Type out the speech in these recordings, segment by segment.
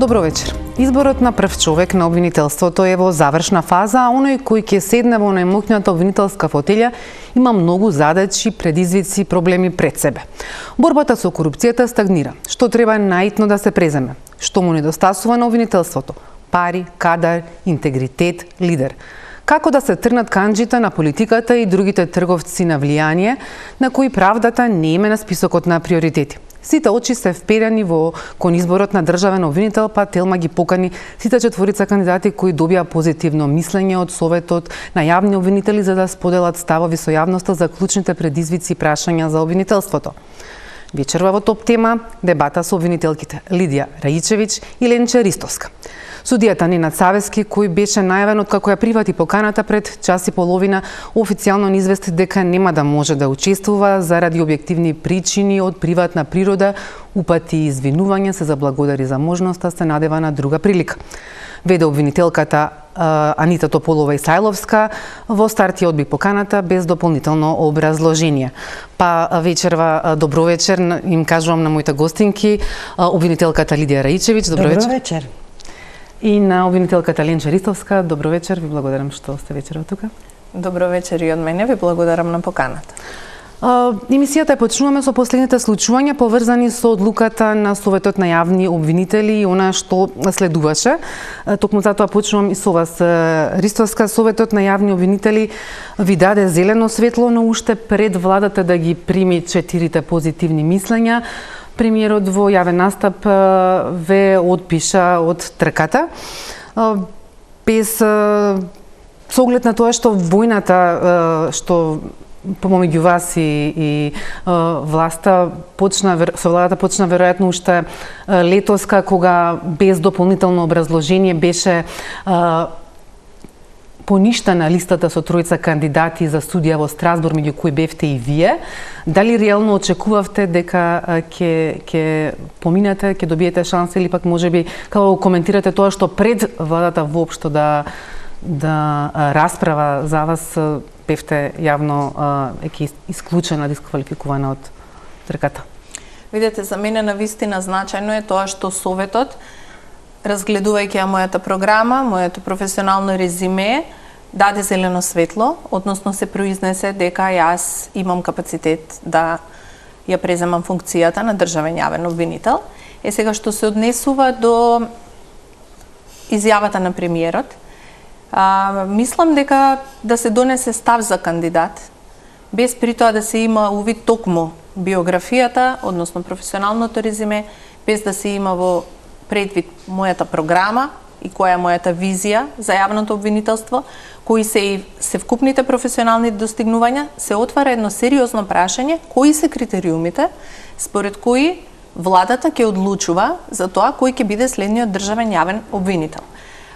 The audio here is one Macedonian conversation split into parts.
Добро вечер. Изборот на прв човек на обвинителството е во завршна фаза, а оној кој ќе седне во најмоќната обвинителска фотелја има многу задачи, предизвици, проблеми пред себе. Борбата со корупцијата стагнира. Што треба најитно да се преземе? Што му недостасува на обвинителството? Пари, кадар, интегритет, лидер. Како да се трнат канџите на политиката и другите трговци на влијание, на кои правдата не име на списокот на приоритети? Сите очи се вперени кон изборот на државен обвинител, па Телма ги покани сите четворица кандидати кои добија позитивно мислење од Советот на јавни обвинители за да споделат ставови со јавноста за клучните предизвици и прашања за обвинителството. Вечерва во топ тема дебата со обвинителките Лидија Раичевиќ и Ленче Ристовска. Судијата Ненад Савески, кој беше најавен откако ја прифати поканата пред час и половина, официјално ни извести дека нема да може да учествува заради објективни причини од приватна природа, упати извинување, се заблагодари за можноста, се надева на друга прилика. Веде обвинителката Анита Тополова Исајловска, во старт ја одби поканата без дополнително образложение. Па вечерва, добро вечер, им кажувам на моите гостинки, обвинителката Лидија Раичевиќ, добро вечер. Добро вечер. И на обвинителката Ленче Ристовска, добро вечер, ви благодарам што сте вечерва тука. Добро вечер и од мене, ви благодарам на поканата. Емисијата ја почнуваме со последните случувања поврзани со одлуката на Советот на јавни обвинители и она што следуваше. Токму затоа почнувам и со вас, Ристовска. Советот на јавни обвинители ви даде зелено светло, но уште пред владата да ги прими 4 позитивни мислења. Премиерот во јавен настап ве отпиша од трката, без со оглед на тоа што војната што помеѓу вас и власта со владата почна веројатно уште летоска, кога без дополнително образложение беше поништена листата со тројца кандидати за судија во Страсбург, меѓу кои бевте и вие. Дали реално очекувавте дека ќе поминете, ќе добиете шанса или пак можеби како коментирате тоа што пред владата воопшто да расправа за вас бевте јавно исклучена, дисквалификувана од трката? Видете, за мене навистина значајно е тоа што Советот, разгледувајќи ја мојата програма, моето професионално резиме, даде зелено светло, односно се произнесе дека јас имам капацитет да ја преземам функцијата на државен јавен обвинител. Сега што се однесува до изјавата на премиерот, мислам дека да се донесе став за кандидат, без при тоа да се има увид токму биографијата, односно професионалното резиме, без да се има во предвид мојата програма и која е мојата визија за јавното обвинителство, кои се вкупните професионални достигнувања, се отвара едно сериозно прашање кои се критериумите според кои владата ќе одлучува за тоа кој ќе биде следниот државен јавен обвинител.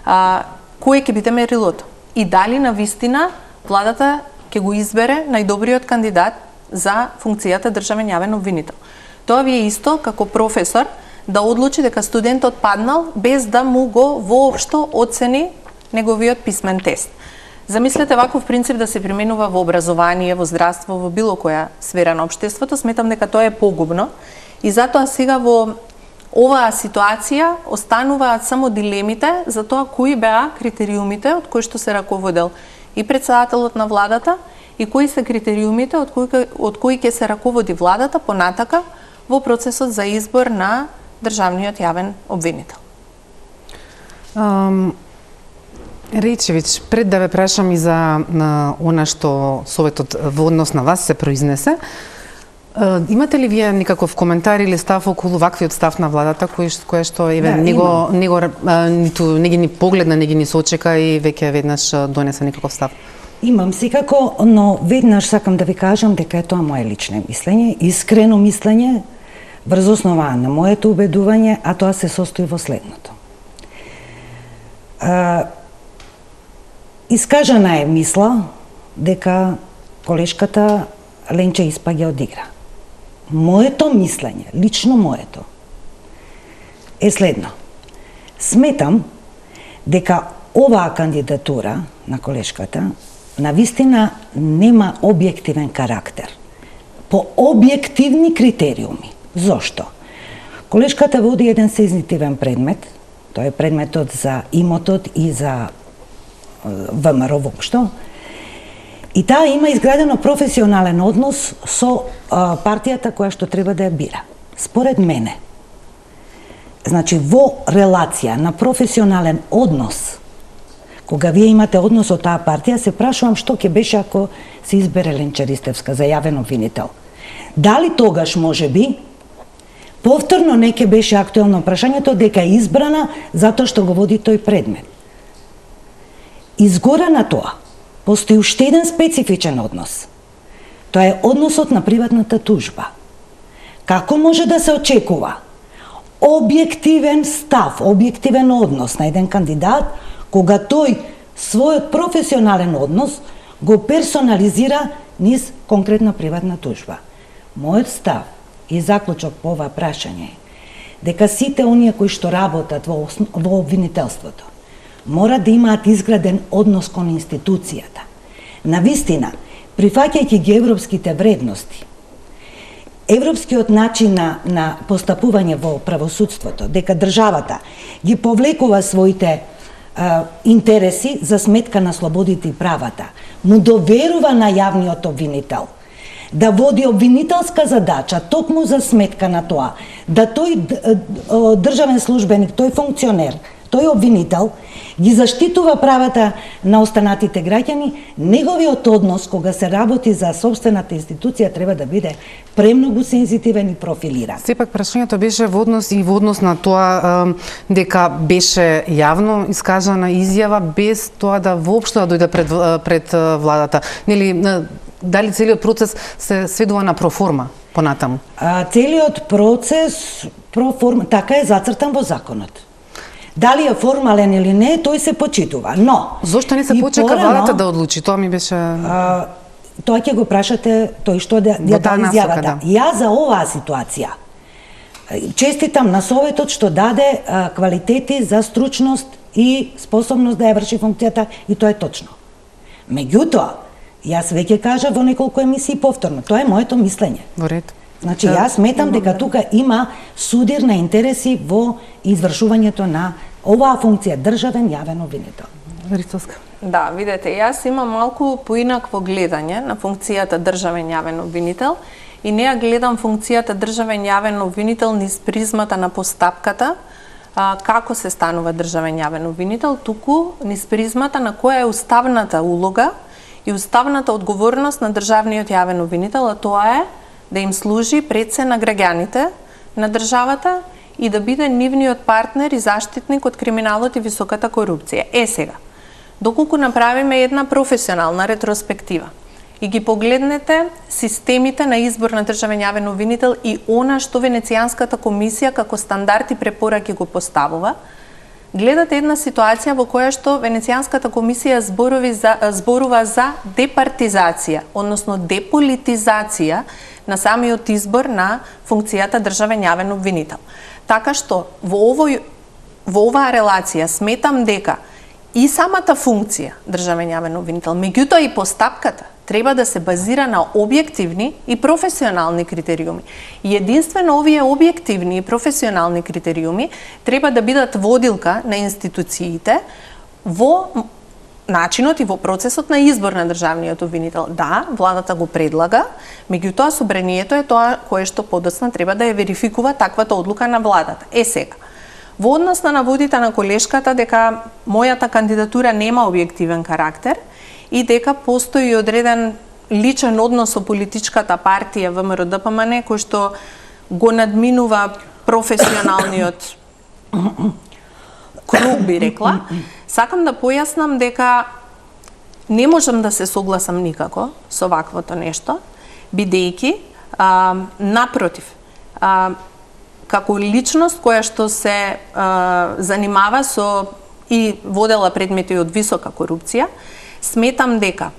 Кој ќе биде мерилото и дали навистина владата ќе го избере најдобриот кандидат за функцијата државен јавен обвинител. Тоа ви е исто како професор да одлучи дека студентот паднал без да му го воопшто оцени неговиот писмен тест. Замислете ваков принцип да се применува во образование, во здравство, во било која сфера на општеството, сметам дека тоа е погубно и затоа сега во оваа ситуација остануваат само дилемите за тоа кои беа критериумите од кои што се раководел и претседателот на владата и кои се критериумите од кои ќе се раководи владата понатака во процесот за избор на државниот јавен обвинител. Раичевиќ, пред да ве прашам и за она што Советот во однос на вас се произнесе, имате ли вие никаков коментар или став околу ваквиот став на владата кој што ниту не ги ни погледна, не ги ни сочека и веќе веднаш донесе никаков став? Имам секако, но веднаш сакам да ви кажам дека е тоа моje лично мислење, искрено мислење, врз основа на моето убедување, а тоа се состои во следното. Искажана е мисла дека колешката Ленче испаѓа од игра. Моето мислење, лично моето, е следно. Сметам дека оваа кандидатура на колешката навистина нема објективен карактер. По објективни критериуми. Зошто? Колешката води еден сензитивен предмет Тоа е предметот за имотот и за ВМРО воопшто. И таа има изградено професионален однос со партијата која што треба да ја бира. Според мене, значи во релација на професионален однос, кога вие имате однос со таа партија, се прашувам што ќе беше ако се избере Ленче Ристевска за јавен обвинител. Дали тогаш може би повторно не ќе беше актуелно прашањето дека е избрана затоа што го води тој предмет. Изгора на тоа, постои уште еден специфичен однос. Тоа е односот на приватната тужба. Како може да се очекува објективен став, објективен однос на еден кандидат, кога тој својот професионален однос го персонализира низ конкретна приватна тужба? Мојот став и заклучок по ова прашање е дека сите оние кои што работат во обвинителството мора да имаат изграден однос кон институцијата. Навистина, прифаќајќи ги европските вредности, европскиот начин на постапување во правосудството, дека државата ги повлекува своите интереси за сметка на слободите и правата, му доверува на јавниот обвинител да води обвинителска задача токму за сметка на тоа, да тој државен службеник, тој функционер, тој обвинител ги заштитува правата на останатите граѓани, неговиот однос кога се работи за сопствената институција треба да биде премногу сензитивен и профилиран. Сепак прашањето беше во однос на тоа дека беше јавно искажана изјава без тоа да воопшто да дојде пред владата. Нели дали целиот процес се сведува на проформа понатаму? Целиот процес проформа така е зацртан во законот. Дали е формален или не, тој се почитува, но... Зошто не се почека владата да одлучи? Тоа ми беше... Тоа ќе го прашате тој што ја даде изјавата. Ја за оваа ситуација честитам на Советот што даде квалитети за стручност и способност да ја врши функцијата, и тоа е точно. Меѓутоа, јас веќе кажа во неколку емисии повторно, тоа е моето мислење. Во ред. Значи, јас сметам дека тука има судир на интереси во извршувањето на оваа функција државен јавен обвинител. Ристовска. Да, видете, јас имам малку поинакво гледање на функцијата државен јавен обвинител и не ја гледам функцијата државен јавен обвинител низ призмата на постапката, како се станува државен јавен обвинител, туку низ призмата на која е уставната улога и уставната одговорност на државниот јавен обвинител, а тоа е да им служи пред се на граѓаните на државата и да биде нивниот партнер и заштитник од криминалот и високата корупција. Сега, доколку направиме една професионална ретроспектива и ги погледнете системите на избор на државен јавен обвинител и она што Венецијанската комисија како стандард и препораки го поставува, гледате една ситуација во која што Венецијанската комисија зборува за департизација, односно деполитизација на самиот избор на функцијата државен јавен обвинител. Така што во оваа релација сметам дека и самата функција државен јавен обвинител, меѓутоа и постапката треба да се базира на објективни и професионални критериуми. И единствено овие објективни и професионални критериуми треба да бидат водилка на институциите во начинот и во процесот на избор на државниот обвинител. Да, владата го предлага, меѓутоа собранието е тоа кое што подоцна треба да ја верификува таквата одлука на владата. Сега, во однос на наводите на колешката дека мојата кандидатура нема објективен карактер и дека постои одреден личен однос со политичката партија ВМРО-ДПМН кој што го надминува професионалниот круг, би рекла, сакам да појаснам дека не можам да се согласам никако со ваквото нешто, бидејќи напротив, како личност која што се занимава со и водела предмети од висока корупција, сметам дека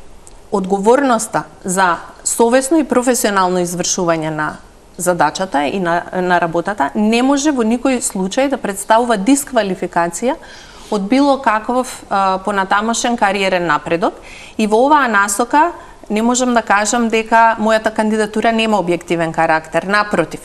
одговорноста за совесно и професионално извршување на задачата и на работата не може во никој случај да представува дисквалификација од било каков понатамошен кариерен напредок, и во оваа насока не можам да кажам дека мојата кандидатура нема објективен карактер. Напротив,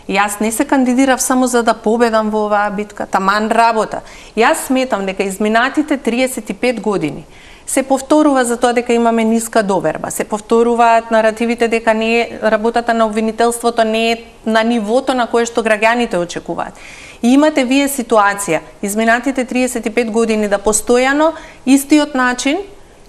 Јас не се кандидирав само за да победам во оваа битка, таман работа. Јас сметам дека изминатите 35 години се повторува за тоа дека имаме ниска доверба, се повторуваат наративите дека не е работата на обвинителството не е на нивото на кое што граѓаните очекуваат. И имате вие ситуација изминатите 35 години да постојано истиот начин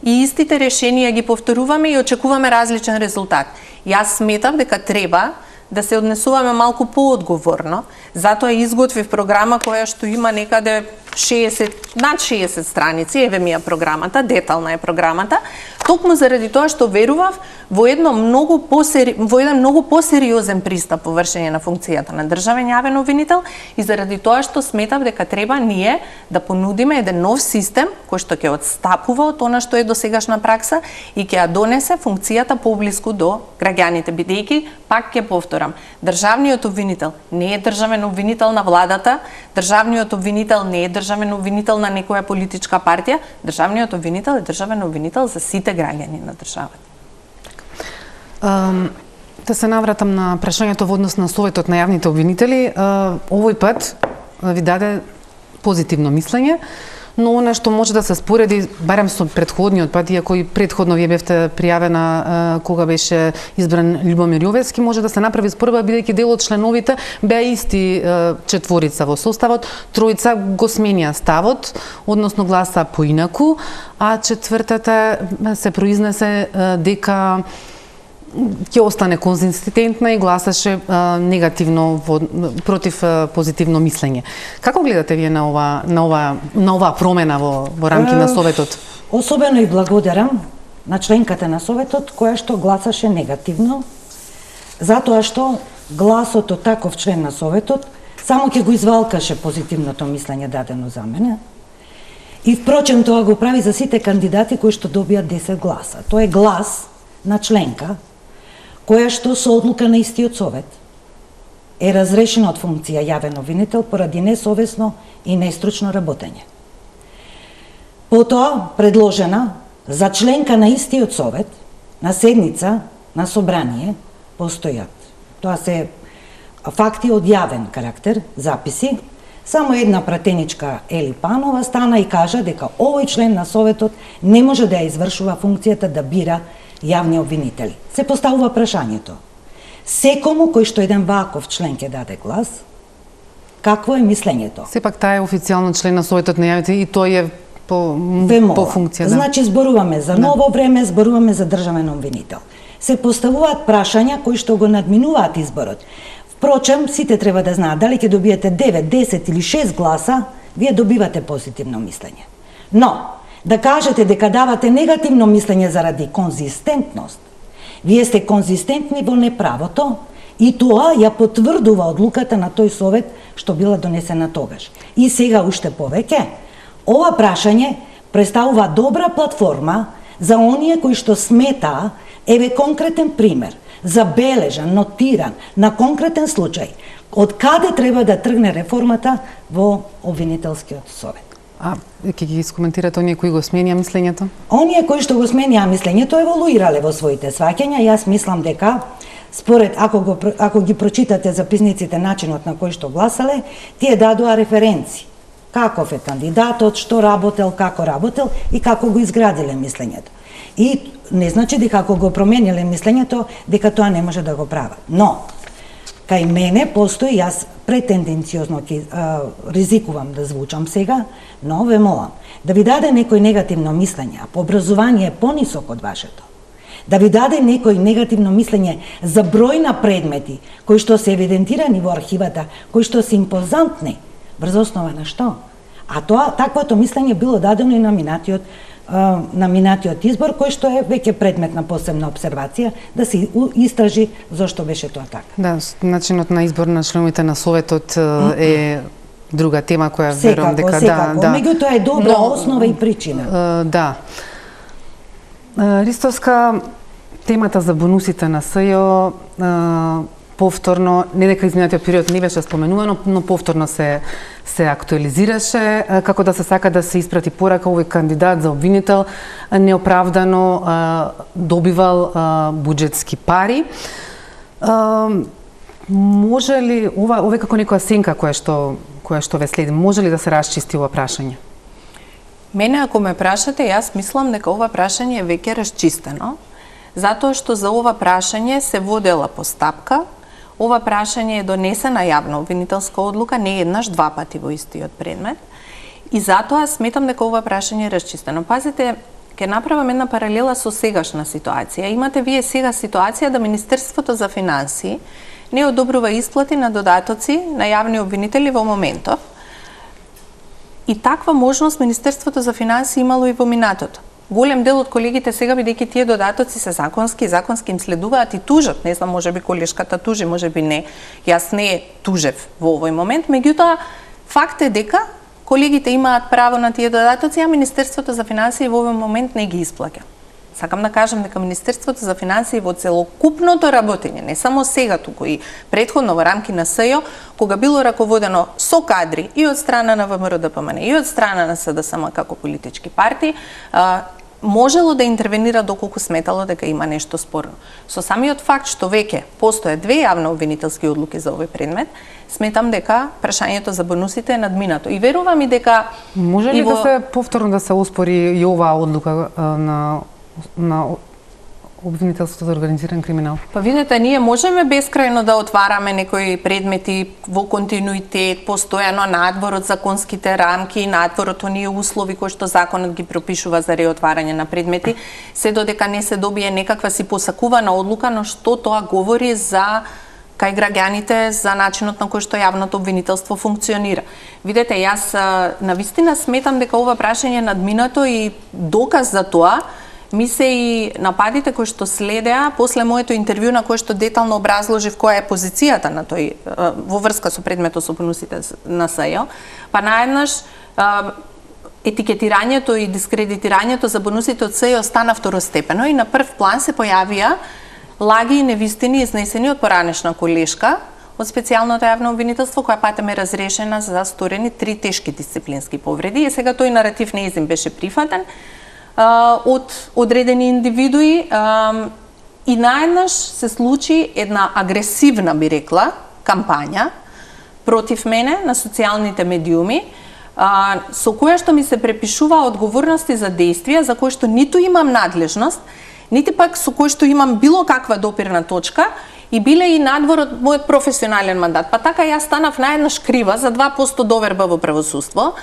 и истите решенија ги повторуваме и очекуваме различен резултат. Јас сметам дека треба да се однесуваме малку поодговорно, затоа изготвив програма која што има некаде 60, над 60 страници, еве ми ја програмата, детална е програмата, токму заради тоа што верував во еден многу посериозен пристап во вршење на функцијата на државен јавен обвинител и заради тоа што сметав дека треба ние да понудиме еден нов систем кој што ќе отстапува од она што е досегашна пракса и ќе ја донесе функцијата поблиску до граѓаните, бидејќи пак ќе повторам, државниот обвинител не е државен обвинител на владата, државниот обвинител не е државен обвинител на некоја политичка партија, државниот обвинител е државен обвинител за сите граѓани на државата. Да се навратам на прашањето во однос на Советот на јавните обвинители, овој пат ви даде позитивно мислење, но она што може да се спореди, барем со претходниот пат, иако и претходно вие бевте пријавена кога беше избран Љубомир Јовевски, може да се направи споредба, бидејќи дел од членовите беа исти четворица во составот, тројца го сменија ставот, односно гласа поинаку, а четвртата се произнесе дека ќе остане конзистентна и гласаше негативно против позитивно мислење. Како гледате вие на оваа промена во рамки на Советот? Особено и благодарам на членката на Советот која што гласаше негативно, затоа што гласото таков член на Советот само ќе го извалкаше позитивното мислење дадено за мене. И впрочем тоа го прави за сите кандидати кои што добија 10 гласа. Тоа е глас на членка која што со одлука на истиот Совет е разрешена од функција јавен обвинител поради несовесно и нестручно работење. Потоа предложена за членка на истиот Совет на седница на собрание постојат. Тоа се факти од јавен карактер, записи. Само една пратеничка Ели Панова стана и кажа дека овој член на Советот не може да ја извршува функцијата да бира јавни обвинители. Се поставува прашањето. Секому кој што еден ваков член ќе даде глас, какво е мислењето? Сепак таа е официјално член на Советот на јавните и тој е по функција. Да. Значи зборуваме за ново време, зборуваме за државен обвинител. Се поставуваат прашања кои што го надминуваат изборот. Впрочем, сите треба да знаат дали ќе добиете 9, 10 или 6 гласа, вие добивате позитивно мислење. Но да кажете дека давате негативно мислење заради конзистентност, вие сте конзистентни во неправото и тоа ја потврдува одлуката на тој Совет што била донесена тогаш. И сега уште повеќе, ова прашање представува добра платформа за оние кои што сметаа, еве конкретен пример, забележан, нотиран, на конкретен случај, од каде треба да тргне реформата во обвинителскиот Совет. А ќе ги искоментирате оние кои го сменија мислењето? Оние кои што го сменија мислењето еволуирале во своите сваќања. Јас мислам дека според ако ги прочитате записниците начинот на кој што гласале, тие дадоа референци. Каков е кандидатот, што работел, како работел и како го изградиле мислењето. И не значи дека ако го промениле мислењето, дека тоа не може да го прават. Но кај мене постои, јас претенденциозно ризикувам да звучам сега, но ве молам да ви даде некој негативно мислење, а по образование е понисок од вашето. Да ви даде некој негативно мислење за број на предмети кои што се евидентирани во архивата, кои што се импозантни, врз основа на што? А тоа таквото мислење било дадено и на минатиот избор, кој што е веќе предмет на посебна обсервација, да се истражи зошто беше тоа така. Да, начинот на избор на членовите на Советот е друга тема која верувам дека да. Меѓутоа е добра основа и причина. Да. Ристовска, темата за бонусите на СЈО повторно, не дека изминатиот период не беше споменувано, но повторно се актуализираше, како да се сака да се испрати порака овој кандидат за обвинител неоправдано добивал буџетски пари. Може ли ова како некоја сенка која што ве следи, може ли да се расчисти ова прашање? Мене ако ме прашате, јас мислам дека ова прашање е веќе расчистено, затоа што за ова прашање се водела постапка, ова прашање е донесена јавна обвинителска одлука не еднаш, два пати во истиот предмет, и затоа сметам дека ова прашање е расчистено. Пазите, ќе направам една паралела со сегашна ситуација. Имате вие сега ситуација да Министерството за финансии не одобрува исплати на додатоци на јавни обвинители во моментов. И таква можност Министерството за финансии имало и во минатото. Голем дел од колегите сега, бидејќи тие додатоци се законски им следуваат и тужат, не знам, можеби колешката тужи, можеби не, јас не тужев во овој момент, меѓутоа факт е дека колегите имаат право на тие додатоци, а Министерството за финансии во овој момент не ги исплаќа. Сакам да кажам дека Министерството за финансии во целокупното работење, не само сега туку и претходно во рамки на СЈО, кога било раководено со кадри и од страна на ВМРО-ДПМН и од страна на СДСМ како политички партии, можело да интервенира доколку сметало дека има нешто спорно. Со самиот факт што веќе постојат две јавно обвинителски одлуки за овој предмет, сметам дека прашањето за бонусите е надминато. И верувам и дека... Може ли да се повторно да се оспори и оваа одлука на обвинителството за организиран криминал? Па видете, ние можеме бескрајно да отвараме некои предмети во континуитет, постојано надвор од законските рамки, надвор од оние услови кои што законот ги пропишува за реотварање на предмети, се додека не се добие некаква си посакувана одлука, но што тоа говори за кај граѓаните за начинот на кој што јавното обвинителство функционира. Видете, јас навистина сметам дека ова прашање е надминато и доказ за тоа ми се и нападите кои што следеа после моето интервју на кое што детално образложив која е позицијата на тој во врска со предметот со бонусите на СЈО, па наеднаш етикетирањето и дискредитирањето за бонусите од СЈО стана второстепено и на прв план се појавија лаги и невистини изнесени од поранешна колешка од специјалното јавно обвинителство, која патем е разрешена за сторени 3 тешки дисциплински повреди и сега тој наратив неизим беше прифатен од одредени индивидуи и наеднаш се случи една агресивна, би рекла, кампања против мене на социјалните медиуми, со која што ми се препишува одговорности за действија за кои што ниту имам надлежност, нити пак со кои што имам било каква допирна точка и биле и надвор од мојот професионален мандат. Па така јас станав наеднаш крива за 2% доверба во правосудство.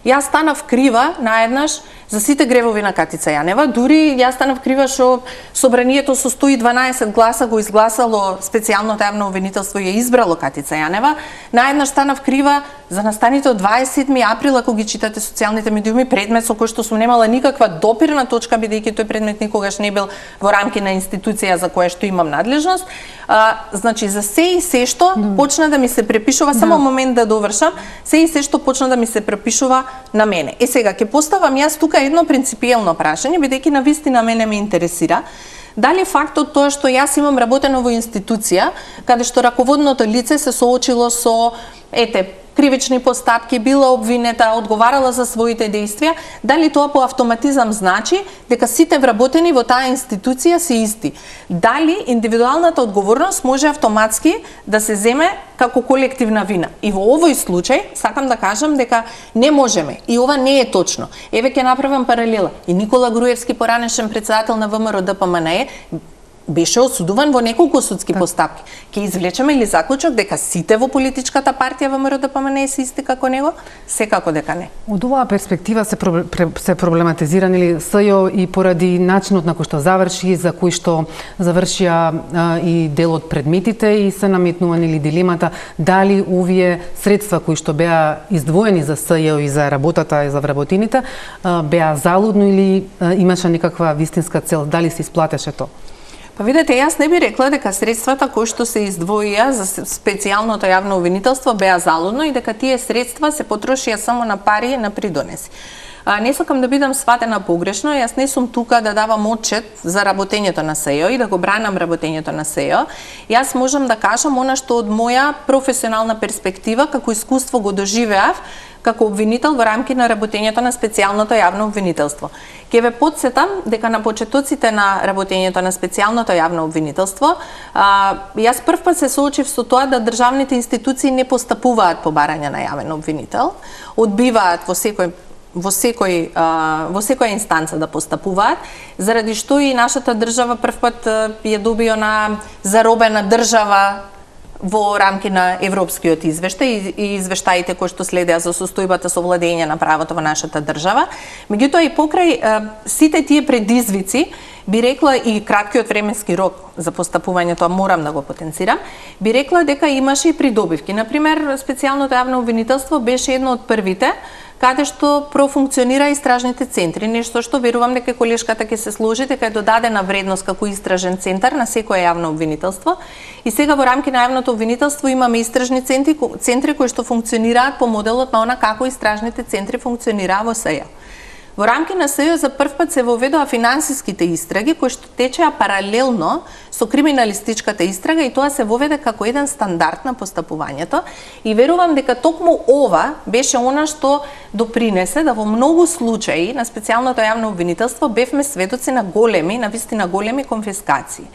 Јас станав крива наеднаш за сите гревови на Катица Јанева, дури јас станав крива што собранието со 112 гласа го изгласало специјалното јавно обвинителство и ја избрало Катица Јанева. Наеднаш станав крива за настаните од 27 април, ако ги читате социјалните медиуми, предмет со кој што сум немала никаква допирна точка, бидејќи тој предмет никогаш не бил во рамки на институција за која што имам надлежност. Значи, за се и се што почна да ми се препишува, само момент да довршам, се и се што почна да ми се препишува на мене. Сега, ќе поставам јас тука едно принципиелно прашање, бидејќи навистина мене ме интересира, дали фактот тоа што јас имам работено во институција, каде што раководното лице се соочило со, кривични постапки, била обвинета, одговарала за своите действија, дали тоа по автоматизам значи дека сите вработени во таа институција се исти? Дали индивидуалната одговорност може автоматски да се земе како колективна вина? И во овој случај сакам да кажам дека не можеме и ова не е точно. Еве ќе направам паралела. И Никола Груевски, поранешен председател на ВМРО-ДПМН, беше осудуван во неколку судски постапки. Ќе извлечеме или заклучок дека сите во политичката партија ВМРО-ДПМН се исти како него? Секако дека не. Од оваа перспектива се проблематизирани ли СЈО и поради начинот на кој што заврши, за кој што завршија и дел од предметите и се наметнувани ли дилемата дали овие средства кои што беа издвоени за СЈО и за работата и за вработените беа залудно или имаше некаква вистинска цел, дали се исплатеше тоа? Па видете, јас не би рекла дека средствата кои што се издвоија за специјалното јавно обвинителство беа залудно и дека тие средства се потрошија само на пари и на придонеси. Не сакам да бидам сватена погрешно, јас не сум тука да давам отчет за работењето на СЕО и да го бранам работењето на СЕО. Јас можам да кажам она што од моја професионална перспектива, како искуство го доживеав, како обвинител во рамки на работењето на специјалното јавно обвинителство. Ке ве потсетам дека на почетоците на работењето на специјалното јавно обвинителство, јас првпат се соочив со тоа да државните институции не постапуваат по барање на јавен обвинител, одбиваат во секоја инстанца да постапуваат, заради што и нашата држава првпат ја доби она заробена држава во рамки на европскиот извештај и извештаите кои што следеа за состојбата со владење на правото во нашата држава. Меѓутоа и покрај сите тие предизвици, би рекла и краткиот временски рок за постапување, тоа морам да го потенцирам, би рекла дека имаше и придобивки. Например, специјалното јавно обвинителство беше едно од првите каде што профункционира истражните центри, нешто што верувам дека колешката ќе се сложи, дека е додадена вредност како истражен центар на секое јавно обвинителство. И сега во рамки на јавното обвинителство имаме истражни центри кои што функционираат по моделот на она како истражните центри функционираа во СЕО. Во рамки на СЕО за првпат се воведоа финансиските истраги кои што течеа паралелно со криминалистичката истрага и тоа се воведе како еден стандард на постапувањето и верувам дека токму ова беше она што допринесе да во многу случаи на специјалното јавно обвинителство бевме сведоци на големи, на вистина големи конфискации,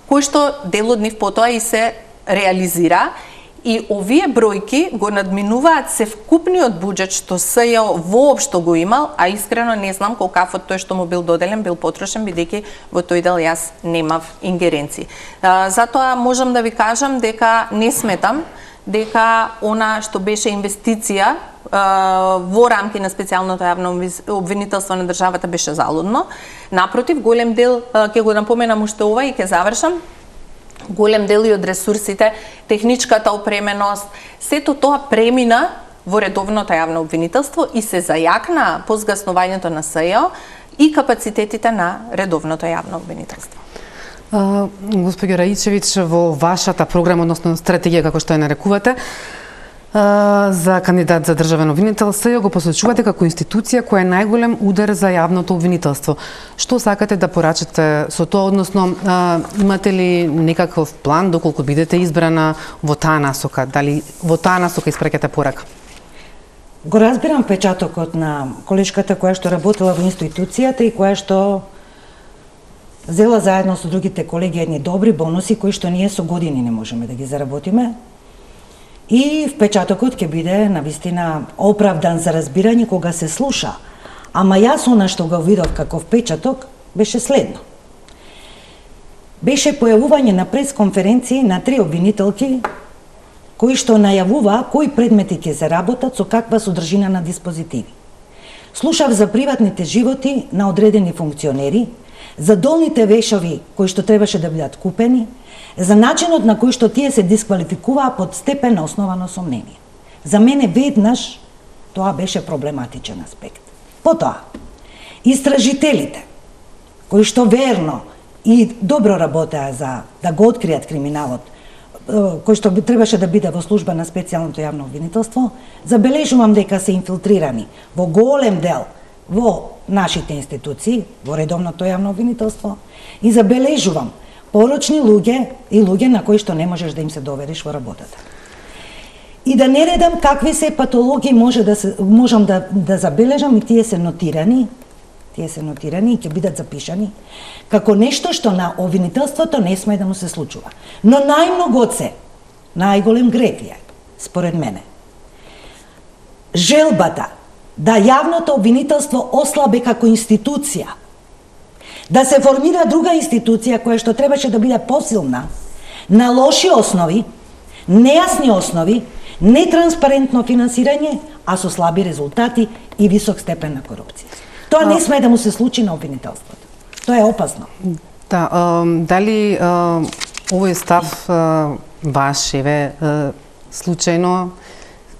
кои што дел од нив потоа и се реализира. И овие бројки го надминуваат севкупниот буџет што СЈО воопшто го имал, а искрено не знам колкав од тој што му бил доделен бил потрошен, бидејќи во тој дел јас немав ингеренции. Затоа можам да ви кажам дека не сметам дека она што беше инвестиција во рамки на специјалното јавно обвинителство на државата беше залудно. Напротив, голем дел, ќе го напоменам уште ова и ќе завршам, голем дел и од ресурсите, техничката опременост, сето тоа премина во редовното јавно обвинителство и се зајакна по згаснувањето на СЈО и капацитетите на редовното јавно обвинителство. Господјо Раичевиќ, во вашата програма, односно стратегија, како што ја нарекувате, за кандидат за државен обвинител, СЈО го посочувате како институција која е најголем удар за јавното обвинителство. Што сакате да порачате со тоа, односно имате ли некаков план доколку бидете избрана во таа насока? Дали во таа насока испраќате порака? Го разбирам печатокот на колешката која што работела во институцијата и која што зела заедно со другите колеги едни добри бонуси кои што ние со години не можеме да ги заработиме. И впечатокот ќе биде навистина оправдан за разбирање кога се слуша. Ама јас она што го видов како впечаток беше следно. Беше појавување на пресконференции на 3 обвинителки кои што најавуваа кои предмети ќе се работат со каква содржина на диспозитиви. Слушав за приватните животи на одредени функционери, за долните вешови кои што требаше да бидат купени, за начинот на кој што тие се дисквалификуваа под степен на основано сомнение. За мене веднаш тоа беше проблематичен аспект. Потоа, истражителите, кои што верно и добро работеа за да го откријат криминалот, кој што требаше да биде во служба на специјалното јавно обвинителство, забележувам дека се инфилтрирани во голем дел во нашите институции, во редовното јавно обвинителство, и забележувам порочни луѓе и луѓе на кои што не можеш да им се довериш во работата. И да не редам какви се патологии можам да забележам и тие се нотирани и ќе бидат запишани како нешто што на обвинителството не сме да му се случува. Но најмногу се, најголем греф е, според мене, желбата да јавното обвинителство ослабе како институција, да се формира друга институција која што требаше да биде посилна, на лоши основи, нејасни основи, нетранспарентно финансирање, а со слаби резултати и висок степен на корупција. Тоа не сме да му се случи на обвинителството. Тоа е опасно. Да, дали овој став ваш, случајно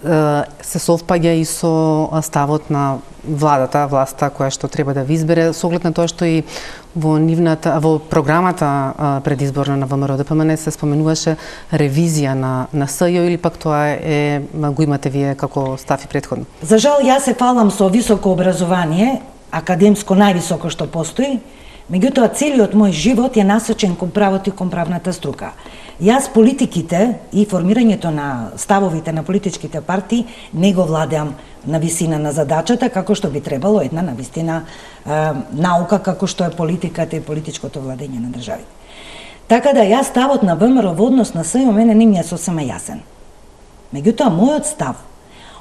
се совпаѓа и со ставот на власта која што треба да ви избере, со оглед на тоа што и во програмата предизборна на ВМРО-ДПМН се споменуваше ревизија на СЈО, или пак тоа го имате вие како став и претходно? За жал, јас се фалам со високо образование, академско највисоко што постои, меѓутоа целиот мој живот е насочен кон правото и кон правната струка. Јас политиките и формирањето на ставовите на политичките партии не го владеам на висина на задачата, како што би требало една на вистина наука како што е политиката и политичкото владење на државите. Така да јас ставот на ВМРО во однос на СЈО мене не ми е сосема јасен. Меѓутоа мојот став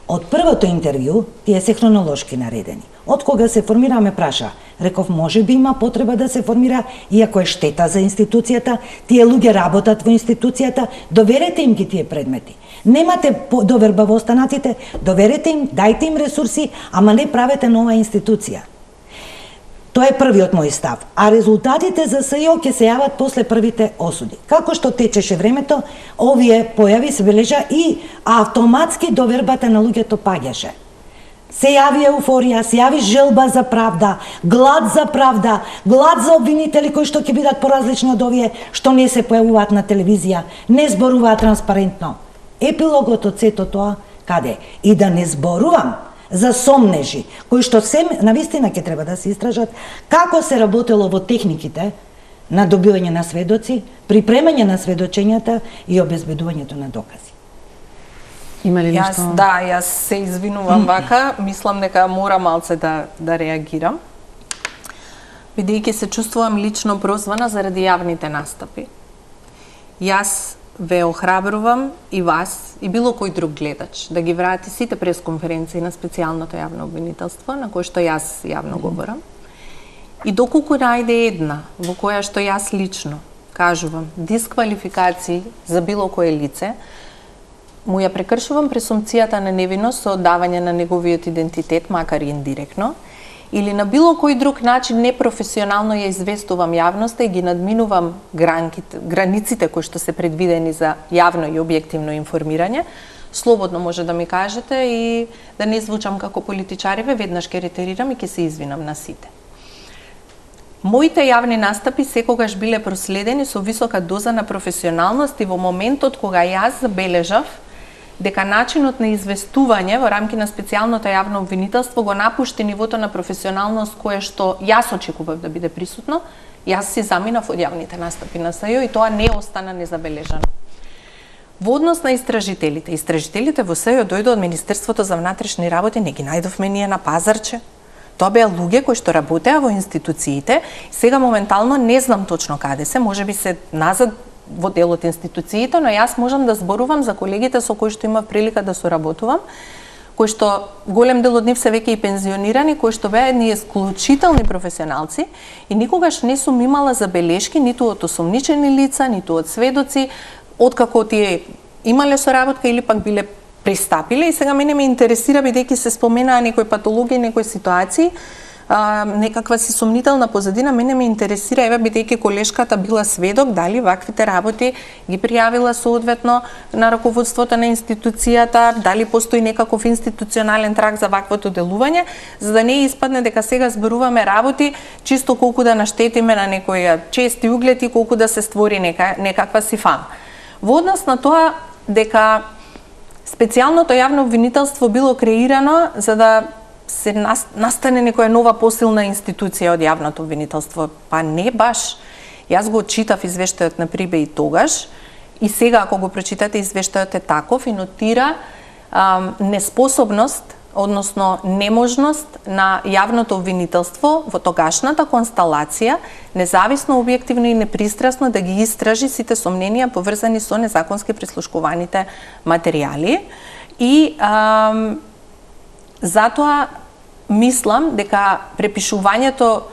од првото интервју тие се хронолошки наредени. Од кога се формира ме праша, реков може би има потреба да се формира, иако е штета за институцијата, тие луѓе работат во институцијата, доверете им ги тие предмети. Немате доверба во останатите, доверете им, дајте им ресурси, ама не правете нова институција. Тоа е првиот мој став. А резултатите за СЈО ќе се јават после првите осуди. Како што течеше времето, овие појави се бележа и автоматски довербата на луѓето паѓаше. Се јави еуфорија, се јави желба за правда, глад за правда, глад за обвинители кои што ќе бидат поразлични од овие што не се појавуваат на телевизија, не зборуваат транспарентно. Епилогот од сето тоа каде? И да не зборувам за сомнежи, кои што се навистина ќе треба да се истражат, како се работело во техниките на добивање на сведоци, припремање на сведочењата и обезбедувањето на докази. Има ли нешто? Јас се извинувам вака, мислам дека мора малце да реагирам. Бидејќи се чувствувам лично прозвана заради јавните настапи. Јас ве охрабрувам и вас и било кој друг гледач да ги врати сите пресконференции на специјалното јавно обвинителство на кој што јас јавно говорам. И доколку најде една во која што јас лично кажувам дисквалификации за било кое лице, му ја прекршувам пресумцијата на невиност со оддавање на неговиот идентитет, макар и индиректно, или на било кој друг начин непрофесионално ја известувам јавноста и ги надминувам границите кои што се предвидени за јавно и објективно информирање, слободно може да ми кажете и да не звучам како политичариве, веднаш ќе ретерирам и ќе се извинам на сите. Моите јавни настапи секогаш биле проследени со висока доза на професионалност и во моментот кога јас забележав дека начинот на известување во рамки на специјалното јавно обвинителство го напушти нивото на професионалност кое што јас очекував да биде присутно, јас си заминав од јавните настапи на СЈО и тоа не остана незабележано. Во однос на истражителите во СЈО дојдоа од Министерството за внатрешни работи, не ги најдовме ние на пазарче. Тоа беа луѓе кои што работеа во институциите, сега моментално не знам точно каде се, можеби се назад во дел од институциите, но јас можам да зборувам за колегите со кои што имав прилика да соработувам, кои што голем дел од нив се веќе и пензионирани, кои што беа едни исклучителни професионалци и никогаш не сум имала забелешки ниту од осомничени лица, ниту од сведоци, откако тие имале соработка или пак биле пристапиле. И сега мене ме интересира, бидејќи се споменаа некои патологии, некои ситуации, некаква си сомнителна позадина, мене ме интересира, еве, бидејќи колешката била сведок, дали ваквите работи ги пријавила соодветно на раководството на институцијата, дали постои некаков институционален трак за ваквото делување, за да не испадне дека сега зборуваме работи чисто колку да наштетиме на некој чест и углед и колку да се створи некаква си фама. Во однос на тоа дека специјалното јавно обвинителство било креирано за да се настане некоја нова посилна институција од јавното обвинителство. Па не баш. Јас го читав извештајот на Прибе и тогаш, и сега ако го прочитате извештајот е таков и нотира неспособност, односно неможност на јавното обвинителство во тогашната констелација независно, објективно и непристрасно да ги истражи сите сомненија поврзани со незаконски прислушкуваните материјали. И затоа мислам дека препишувањето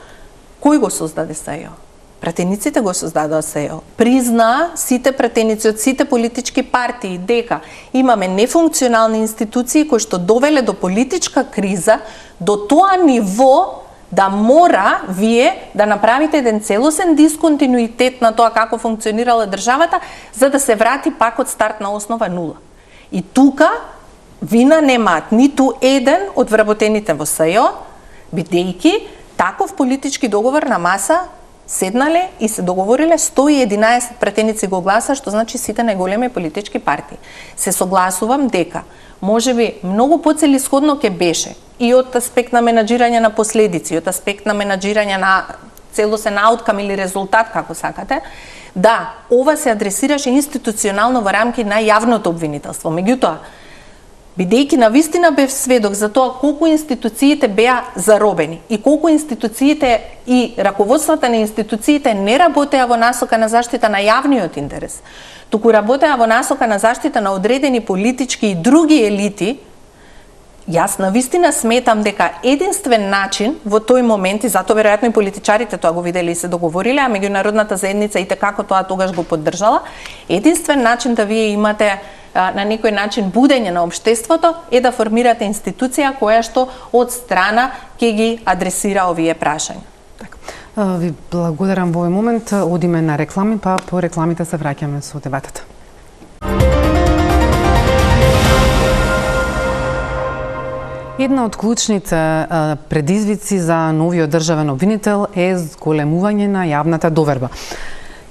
кој го создаде СЈО? Пратениците го создадоа СЈО. Признаа сите пратеници од сите политички партии дека имаме нефункционални институции кои што довеле до политичка криза, до тоа ниво да мора вие да направите еден целосен дисконтинуитет на тоа како функционирала државата, за да се врати пак од стартна основа нула. И тука вина немаат ниту еден од вработените во СЈО, бидејќи таков политички договор на маса седнале и се договориле 111 пратеници го гласа, што значи сите најголеми политички партии. Се согласувам дека можеби многу поцелисходно ќе беше и од аспект на менаџирање на последици, од аспект на менаџирање на целосен ауткам или резултат, како сакате, да, ова се адресираше институционално во рамки на јавното обвинителство. Меѓутоа, бидејќи навистина бев сведок за тоа колку институциите беа заробени и колку институциите и раководствата на институциите не работеа во насока на заштита на јавниот интерес, туку работеа во насока на заштита на одредени политички и други елити, јас навистина сметам дека единствен начин во тој момент, и затоа веројатно и политичарите тоа го виделе и се договориле, а меѓународната заедница и како тоа тогаш го поддржала, единствен начин да вие имате на некој начин будење на општеството е да формирате институција која што од страна ќе ги адресира овие прашања. Ви благодарам во овој момент. Одиме на реклами, па по рекламите се враќаме со дебатата. Една од клучните предизвици за новиот државен обвинител е зголемување на јавната доверба.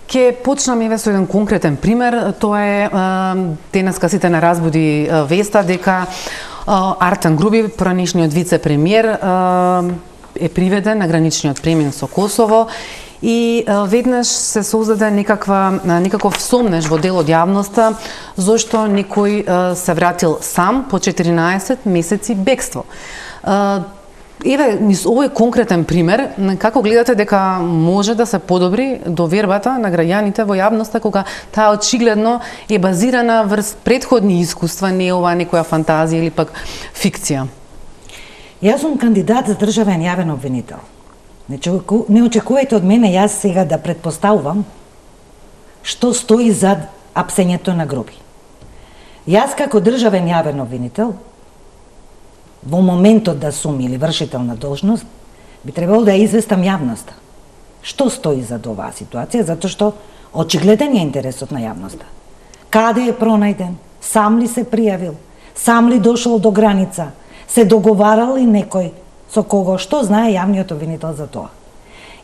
Ке почнам еве со еден конкретен пример. Тоа е денеска сите не разбуди веста дека Артем Груби, поранешниот вице-премиер, е приведен на граничниот премин со Косово и веднаш се создаде некаков сомнеж во дел од јавноста зошто некој се вратил сам по 14 месеци бегство. Еве, низ овој конкретен пример, како гледате дека може да се подобри довербата на граѓаните во јавноста кога таа очигледно е базирана врз претходни искуства, не ова некоја фантазија или пак фикција? Јас сум кандидат за државен јавен обвинител. Не очекувајте од мене јас сега да претпоставувам што стои зад апсењето на Груби. Јас како државен јавен обвинител, во моментот да сум или вршител на должност, би требало да ја известам јавноста. Што стои зад оваа ситуација, затоа што очигледен е интересот на јавноста. Каде е пронајден? Сам ли се пријавил? Сам ли дошол до граница? Се договарал ли некој со кого? Што знае јавниот обвинител за тоа?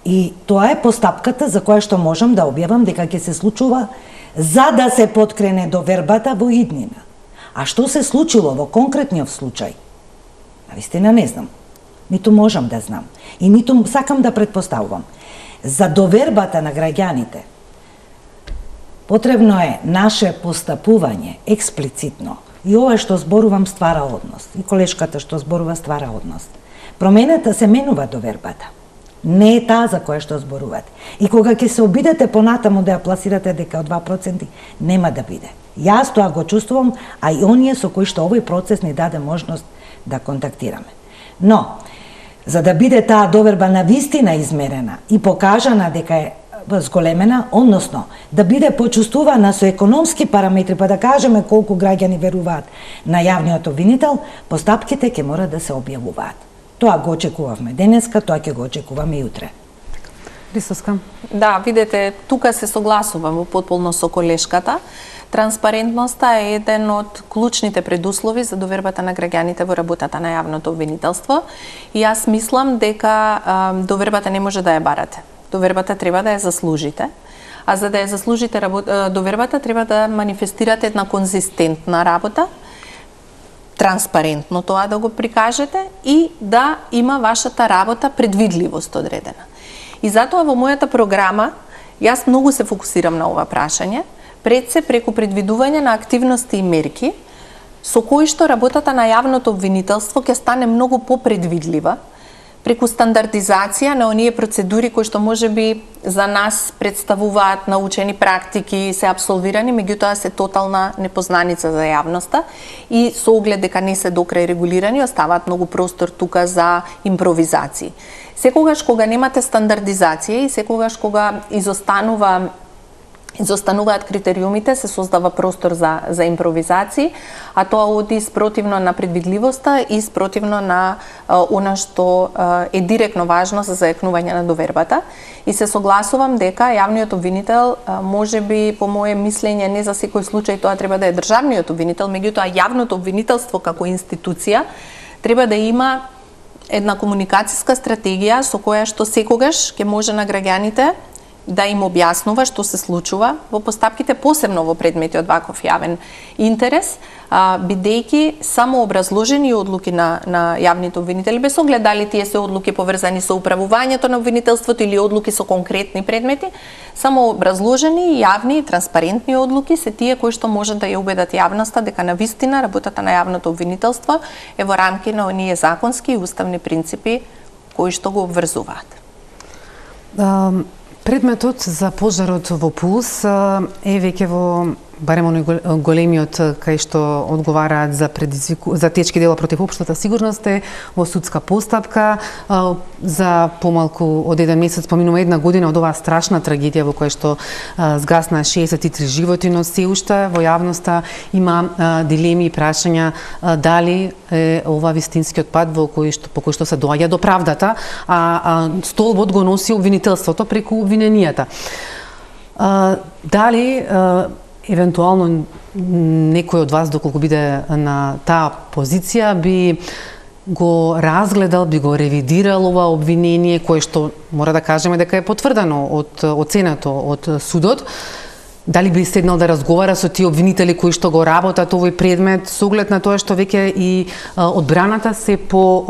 И тоа е постапката за која што можам да објавам дека ќе се случува за да се поткрене довербата во иднина. А што се случило во конкретниот случај? Навистина не знам. Ниту можам да знам. И ниту сакам да претпоставувам. За довербата на граѓаните потребно е наше постапување експлицитно. И ова што зборувам ствара однос. И колешката што зборува ствара однос. Промената се менува довербата. Не е таа за која што зборувате. И кога ќе се обидете понатаму да ја пласирате дека од 2%, нема да биде. Јас тоа го чувствувам, а и оние со кои што овој процес ни даде можност да контактираме. Но, за да биде таа доверба навистина измерена и покажана дека е зголемена, односно да биде почувствувана со економски параметри, па да кажеме колку граѓани веруваат на јавниот обвинител, постапките ќе мора да се објавуваат. Тоа го очекувавме денеска, тоа ќе го очекуваме и утре. Рисовска. Да, видете, тука се согласувам во потполно со колешката. Транспарентноста е еден од клучните предуслови за довербата на граѓаните во работата на јавното обвинителство. И јас мислам дека довербата не може да ја барате. Довербата треба да ја заслужите. А за да ја заслужите довербата треба да манифестирате една конзистентна работа, транспарентно тоа да го прикажете и да има вашата работа предвидливост одредена. И затоа во мојата програма јас многу се фокусирам на ова прашање, пред се преку предвидување на активности и мерки со кои што работата на јавното обвинителство ќе стане многу попредвидлива, преку стандардизација на оние процедури кои што можеби за нас представуваат научени практики, се апсолвирани, меѓутоа се тотална непознаница за јавноста и со оглед дека не се докрај регулирани, оставаат многу простор тука за импровизации. Секогаш кога немате стандардизација и секогаш кога изостанува изостануваат критериумите, се создава простор за импровизации, а тоа оди спротивно на предвидливоста и спротивно на она што е директно важно за зајакнување на довербата. И се согласувам дека јавниот обвинител, можеби по моје мислење, не за секој случај тоа треба да е државниот обвинител, меѓутоа јавното обвинителство како институција треба да има една комуникацијска стратегија со која што секогаш ќе може на граѓаните да им објаснува што се случува во постапките, посебно во предмети од ваков јавен интерес, бидејќи само образложени одлуки на јавните обвинители, без оглед дали тие се одлуки поврзани со управувањето на обвинителството или одлуки со конкретни предмети, само образложени, јавни и транспарентни одлуки се тие кои што можат да ја убедат јавноста дека навистина работата на јавното обвинителство е во рамки на оние законски и уставни принципи кои што го обврзуваат. Предметот за пожарот во Пулс е веќе во барем оној големиот кај што одговараат за тешки дела против општата сигурност е во судска постапка. За помалку од еден месец поминува една година од оваа страшна трагедија во која што згасна 63 животи, но се уште во јавноста има дилеми и прашања дали е ова вистинскиот пат по кој што се доаѓа до правдата, а столбот го носи обвинителството преку обвиненијата. Дали евентуално некој од вас, доколку биде на таа позиција, би го разгледал, би го ревидирал ова обвинение, кое што мора да кажеме дека е потврдено од оценато од судот, дали би седнал да разговара со тие обвинители кои што го работат овој предмет, со оглед на тоа што веќе и одбраната се по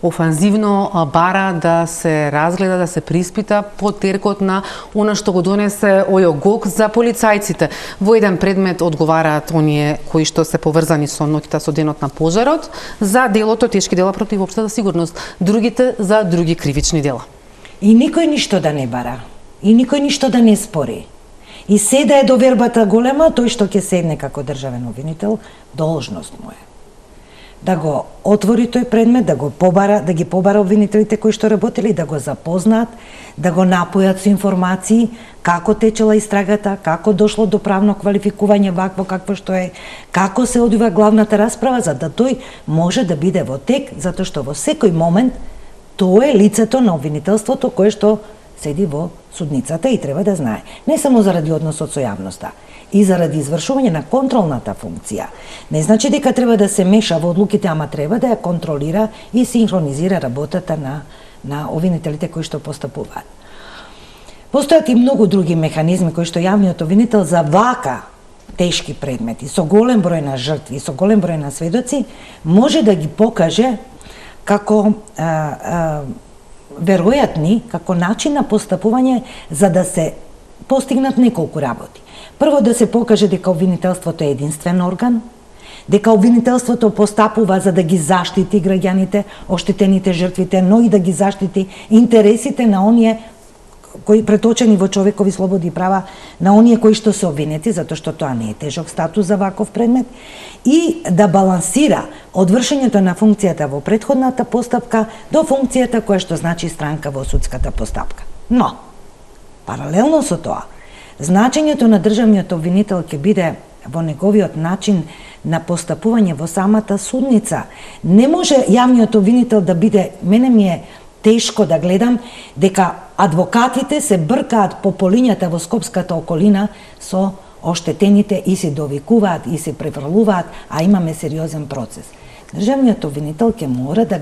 офанзивно бара да се разгледа, да се приспита по теркот на она што го донесе ОЈО-ГОК за полицајците. Во еден предмет одговараат оние кои што се поврзани со ноќта со денот на пожарот за делото тешки дела против општата сигурност, другите за други кривични дела. И никој ништо да не бара, и никој ништо да не спори. И се да е довербата голема, тој што ќе седне како државен обвинител, должност му е да го отвори тој предмет, да го побара, да ги побара обвинителите кои што работели, да го запознаат, да го напојат со информации како течела истрагата, како дошло до правно квалификување вакво какво што е, како се одвива главната расправа, за да тој може да биде во тек, затоа што во секој момент тоа е лицето на обвинителството кое што седи во судницата и треба да знае. Не само заради односот со јавноста, и заради извршување на контролната функција. Не значи дека треба да се меша во одлуките, ама треба да ја контролира и синхронизира работата на обвинителите кои што постапуваат. Постојат и многу други механизми кои што јавниот обвинител за вака тешки предмети, со голем број на жртви, со голем број на сведоци, може да ги покаже како веројатни, како начин на постапување за да се постигнат неколку работи. Прво, да се покаже дека обвинителството е единствен орган, дека обвинителството постапува за да ги заштити граѓаните, оштетените жртвите, но и да ги заштити интересите на оние кои преточени во човекови слободи и права, на оние кои што се обвинети, затоа што тоа не е тежок статус за ваков предмет, и да балансира од вршењето на функцијата во претходната постапка до функцијата која што значи странка во судската постапка. Но, паралелно со тоа, значењето на државниот обвинител ќе биде во неговиот начин на постапување во самата судница. Не може јавниот обвинител да биде, мене ми е тешко да гледам дека адвокатите се бркаат по полињата во скопската околина со оштетените и се довикуваат и се префрлуваат, а имаме сериозен процес. Државниот обвинител ќе мора да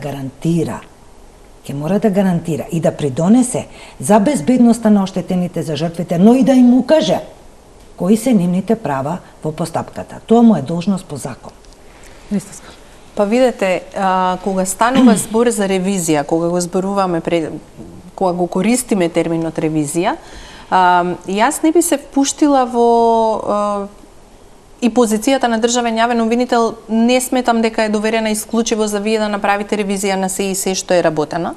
гарантира и да придонесе за безбедноста на оштетените, за жртвите, но и да им укаже кои се нивните права во постапката. Тоа му е должност по закон. Па видете, кога станува збор за ревизија, кога го зборуваме кога го користиме терминот ревизија, јас не би се впуштила во и позицијата на државен јавен обвинител. Не сметам дека е доверена исклучиво за вие да направите ревизија на се и се што е работено.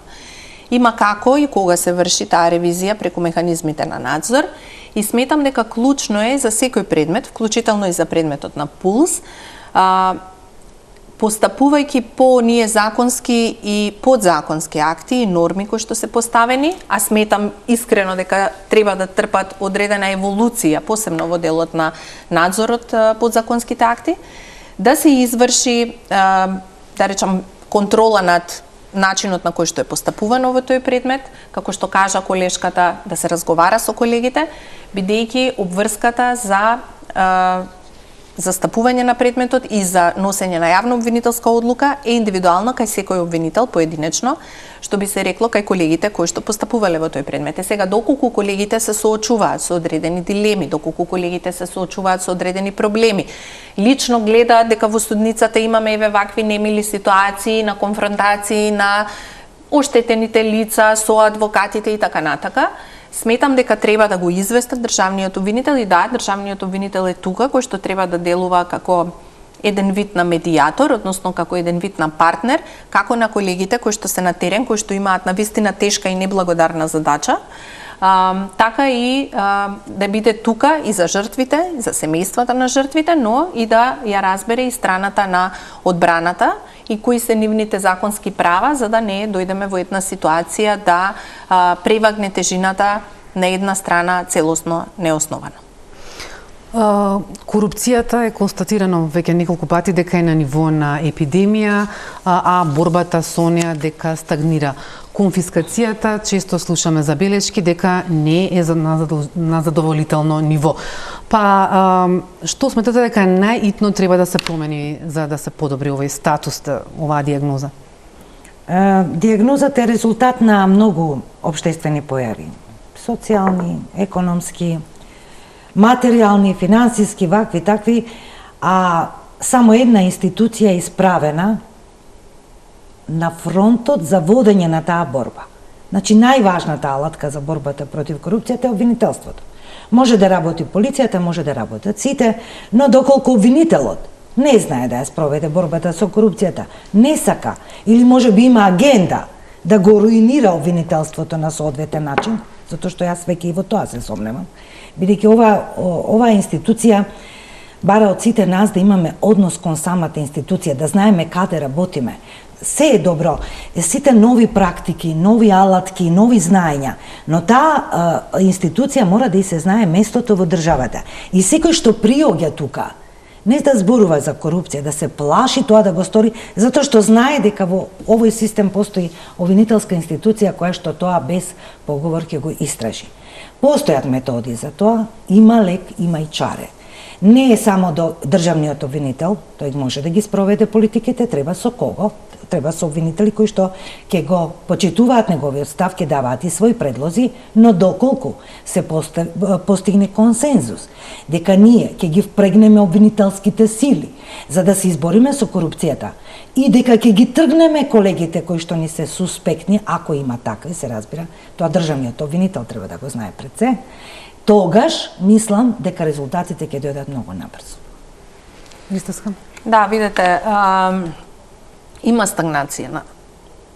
Има како и кога се врши таа ревизија преку механизмите на надзор и сметам дека клучно е за секој предмет, вклучително и за предметот на Пулс, постапувајќи по ние законски и подзаконски акти и норми кои што се поставени, а сметам искрено дека треба да трпат одредена еволуција, посебно во делот на надзорот подзаконските акти, да се изврши, да речам, контрола над начинот на кој што е постапувано во тој предмет, како што кажа колешката, да се разговара со колегите, бидејќи обврската за застапување на предметот и за носење на јавна обвинителска одлука е индивидуална кај секој обвинител поединечно, што би се рекло кај колегите кои што постапувале во тој предмет. Сега, доколку колегите се соочуваат со одредени дилеми, доколку колегите се соочуваат со одредени проблеми, лично гледаат дека во судницата имаме еве вакви немили ситуации на конфронтации на оштетените лица со адвокатите и така натака, сметам дека треба да го известат државниот обвинител и да, државниот обвинител е тука кој што треба да делува како еден вид на медијатор, односно како еден вид на партнер, како на колегите кои што се на терен, кои што имаат навистина тешка и неблагодарна задача, така и да биде тука и за жртвите, за семејствата на жртвите, но и да ја разбере и страната на одбраната и кои се нивните законски права, за да не дојдеме во една ситуација да превагне тежината на една страна целосно неосновано. Корупцијата е констатирано веќе неколку пати дека е на ниво на епидемија, а борбата со неа дека стагнира. Конфискацијата, често слушаме забелешки дека не е на задоволително ниво. Па, што сметате дека најитно треба да се промени за да се подобри овој статус, оваа дијагноза? Дијагнозата е резултат на многу општествени појави. Социјални, економски, материјални, финансиски, вакви, такви, а само една институција е исправена на фронтот за водење на таа борба. Значи, најважната алатка за борбата против корупцијата е обвинителството. Може да работи полицијата, може да работат сите, но доколку обвинителот не знае да ја спроведе борбата со корупцијата, не сака, или може би има агенда да го руинира обвинителството на соодветен начин, затоа што јас веќе и во тоа се сомневам, бидејќи оваа институција бара од сите нас да имаме однос кон самата институција, да знаеме каде работиме. Се е добро, сите нови практики, нови алатки, нови знаења, но таа институција мора да и се знае местото во државата. И секој што приоѓа тука, не да зборува за корупција, да се плаши тоа да го стори, затоа што знае дека во овој систем постои обвинителска институција која што тоа без поговор ќе го истражи. Постојат методи за тоа, има лек, има и чаре. Не е само до државниот обвинител, тој може да ги спроведе политиките, треба со кого? Треба со обвинители кои што ќе го почитуваат неговиот став, ќе даваат и своји предлози, но доколку се постигне консензус, дека ние ќе ги впрегнеме обвинителските сили за да се избориме со корупцијата и дека ќе ги тргнеме колегите кои што ни се суспектни, ако има така и се разбира, тоа државниот обвинител треба да го знае пред се, тогаш мислам дека резултатите ќе дојдат многу набрзо. Листовска? Да, видете, има стагнација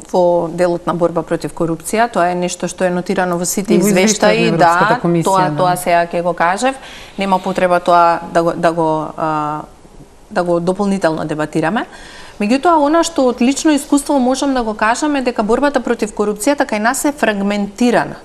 во делот на борба против корупција, тоа е нешто што е нотирано во сите извештаи, да, тоа сега ќе го кажев, нема потреба тоа да го дополнително дебатираме. Меѓутоа, она што од лично искуство можам да го кажам е дека борбата против корупцијата кај нас е фрагментирана.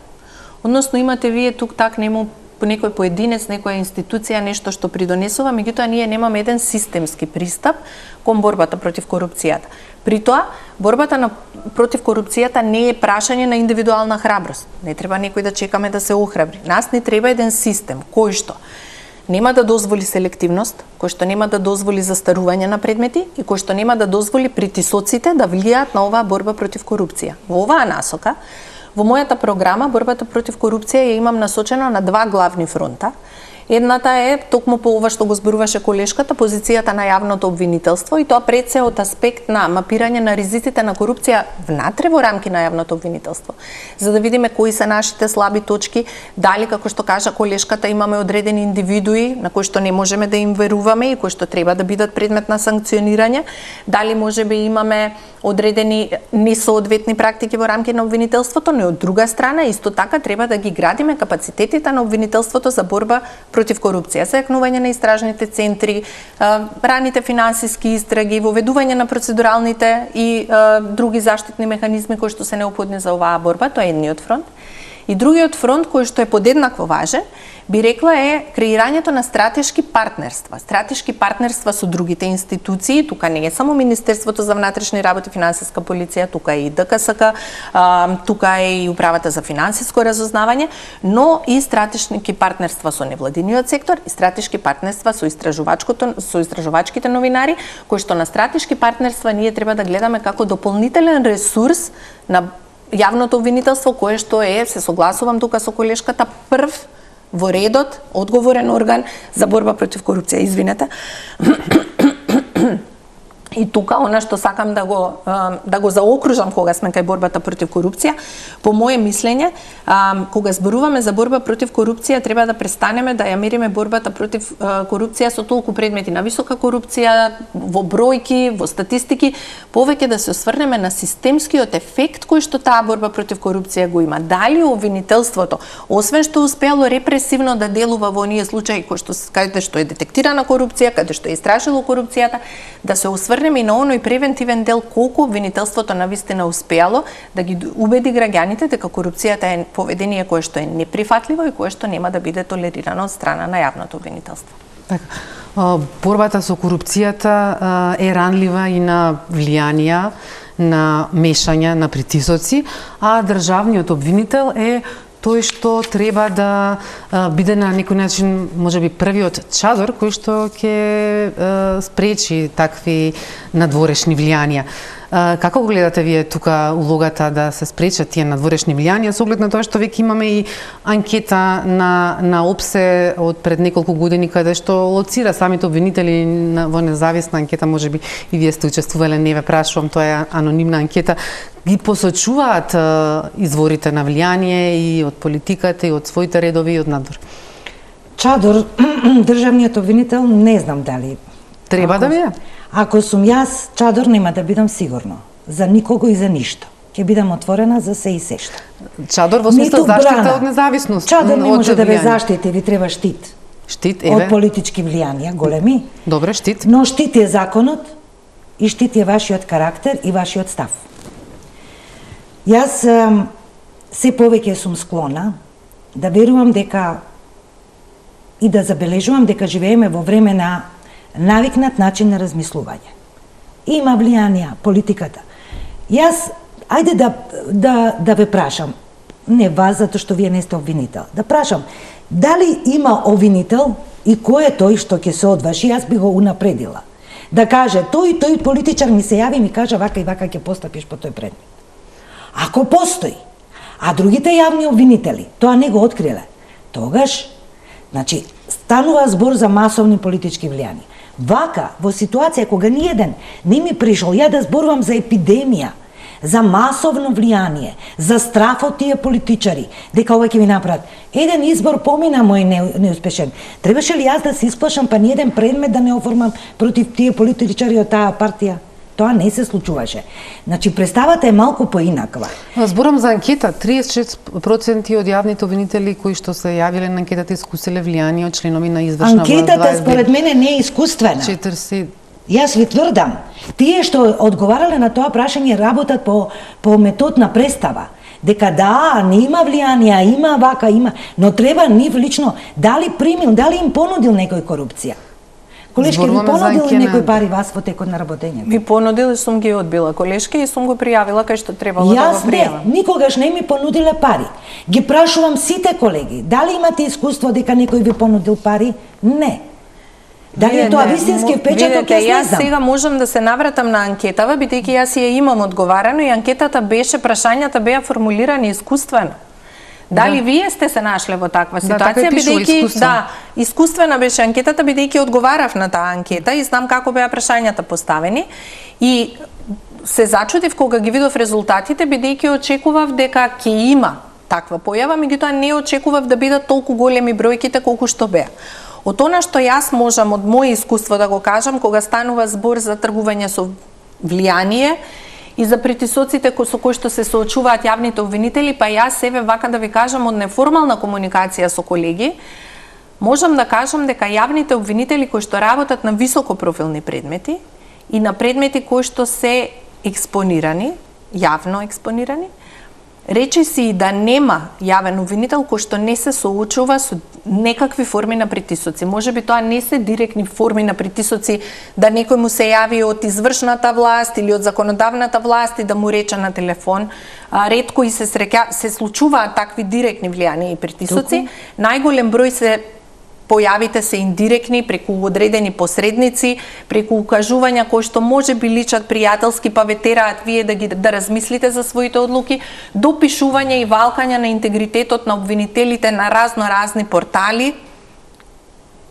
Односно, имате вие тук-так нему по некој поединец, некоја институција, нешто што придонесува, меѓутоа ние немаме еден системски пристап кон борбата против корупцијата. При тоа, борбата против корупцијата не е прашање на индивидуална храброст. Не треба некој да чекаме да се охрабри. Нас не треба еден систем кој што нема да дозволи селективност, кој што нема да дозволи застарување на предмети и кој што нема да дозволи притисоците да влијаат на оваа борба против корупција. Во оваа насока, во мојата програма борбата против корупција ја имам насочено на два главни фронта. Едната е токму по ова што го зборуваше колешката, позицијата на јавното обвинителство и тоа пред се од аспект на мапирање на ризиците на корупција внатре во рамки на јавното обвинителство, за да видиме кои се нашите слаби точки, дали како што кажа колешката имаме одредени индивидуи на кои што не можеме да им веруваме и кои што треба да бидат предмет на санкционирање, дали можеби имаме одредени несоодветни практики во рамки на обвинителството, но од друга страна исто така треба да ги градиме капацитетите на обвинителството за борба против корупција, зајакнување на истражните центри, раните финансиски истраги, воведување на процедуралните и други заштитни механизми кои што се неопходни за оваа борба, тоа е едниот фронт. И другиот фронт кој што е подеднакво важен, би рекла е креирањето на стратешки партнерства. Стратешки партнерства со другите институции, тука не е само Министерството за внатрешни работи, финансиска полиција, тука е и ДКСК, тука е и Управата за финансиско разузнавање, но и стратешки партнерства со невладиниот сектор и стратешки партнерства со истражувачките новинари, кои што на стратешки партнерства ние треба да гледаме како дополнителен ресурс на јавното обвинителство, кое што е, се согласувам тука со колешката, прв во редот одговорен орган за борба против корупција, извинете. И тука она што сакам да го заокружам кога сме кај борбата против корупција, по моје мислење, кога зборуваме за борба против корупција, треба да престанеме да ја мериме борбата против корупција со толку предмети на висока корупција, во бројки, во статистики, повеќе да се осврнеме на системскиот ефект кој што таа борба против корупција го има. Дали обвинителството, освен што успеало репресивно да делува во оние случаи каде што е детектирана корупција, каде што е истражило корупцијата, да се осврнеме и на оној превентивен дел колку обвинителството навистина успеало да ги убеди граѓаните дека корупцијата е поведение кое што е неприфатливо и кое што нема да биде толерирано од страна на јавното обвинителство. Така, борбата со корупцијата е ранлива и на влијанија, на мешања, на притисоци, а државниот обвинител е тој што треба да биде на некој начин, можеби првиот чадор кој што ќе спречи такви надворешни влијанија. Како го гледате вие тука улогата да се спречат тие надворешни влијанија, со оглед на тоа што веќе имаме и анкета на ОПСЕ од пред неколку години каде што лоцира самите обвинители во независна анкета, можеби и вие сте учествувале, не ве прашувам, тоа е анонимна анкета, ги посочуваат изворите на влијание и од политиката и од своите редови и од надвор. Чадор, државниот обвинител, не знам дали треба да биде. Ако сум јас, чадор нема да бидам сигурно. За никого и за ништо. Ќе бидам отворена за се и се што. Чадор во смисла заштита од независност. Чадор не може да ве заштити, ви треба штит. Штит, еве. Од политички влијанија, големи. Добре, штит. Но штит е законот и штит е вашиот карактер и вашиот став. Јас се повеќе сум склона да верувам дека и да забележувам дека живееме во време на навикнат начин на размислување. Има влијанија политиката. Јас, ајде да ве прашам, не вас, затоа што вие не сте обвинител, да прашам, дали има обвинител и кој е тој што ќе се одважи, јас би го унапредила. Да каже, тој политичар ми се јави и ми каже вака и вака ќе постапиш по тој предмет. Ако постои, а другите јавни обвинители тоа не го откриле, тогаш, значи, станува збор за масовни политички влијани. Вака, во ситуација кога ниеден не ми пришол, ја да зборувам за епидемија, за масовно влијание, за страф од тие политичари, дека ова ќе ми направат. Еден избор помина мој неуспешен. Требаше ли јас да се исплашам па ниеден предмет да не оформам против тие политичари од таа партија? Тоа не се случуваше. Значи, представата е малку поинаква. Зборам за анкета. 36% од јавните обвинители кои што се јавиле на анкетата искусиле влијание од членови на извршна власт. Анкетата според мене не е искуствена. 40. Јас ви тврдам, тие што одговарале на тоа прашање работат по метод на представа. Дека да, не има влијание, има вака, има, но треба нив лично, дали примил, дали им понудил некој корупција. Колешке, ви понудил некој пари вас во текот на работењето? Ми понудил и сум ги одбила, колешке, и сум го пријавила кај што требало да го пријавам. Јас не, никогаш не ми понудиле пари. Ги прашувам сите колеги, дали имате искуство дека некој ви понудил пари? Не. Дали е тоа вистински впечаток, јас не знам. Јас сега можам да се навратам на анкетава, бидејќи јас ја имам одговарано и анкетата беше, прашањата беа формулирани искуствено. Дали вие сте се нашле во таква ситуација, бидејќи искуствена беше анкетата, бидејќи одговарав на таа анкета и знам како беа прашањата поставени и се зачудив кога ги видов резултатите, бидејќи очекував дека ќе има таква појава, меѓутоа не очекував да бидат толку големи бројките колку што беа. Од она што јас можам од моје искуство да го кажам, кога станува збор за тргување со влијание и за притисоците со кои што се соочуваат јавните обвинители, па јас себе вака да ви кажам од неформална комуникација со колеги, можам да кажам дека јавните обвинители кои што работат на високопрофилни предмети и на предмети кои што се експонирани, јавно експонирани, речиси и да нема јавен обвинител кој што не се соочува со некакви форми на притисоци. Можеби тоа не се директни форми на притисоци да некој му се јави од извршната власт или од законодавната власт и да му рече на телефон. Ретко и се случуваат такви директни влијанија и притисоци. Најголем број се појавите се индиректни, преку одредени посредници, преку укажувања кои што може би личат пријателски, па ве тераат вие да размислите за своите одлуки, до пишување и валкање на интегритетот на обвинителите на разни портали,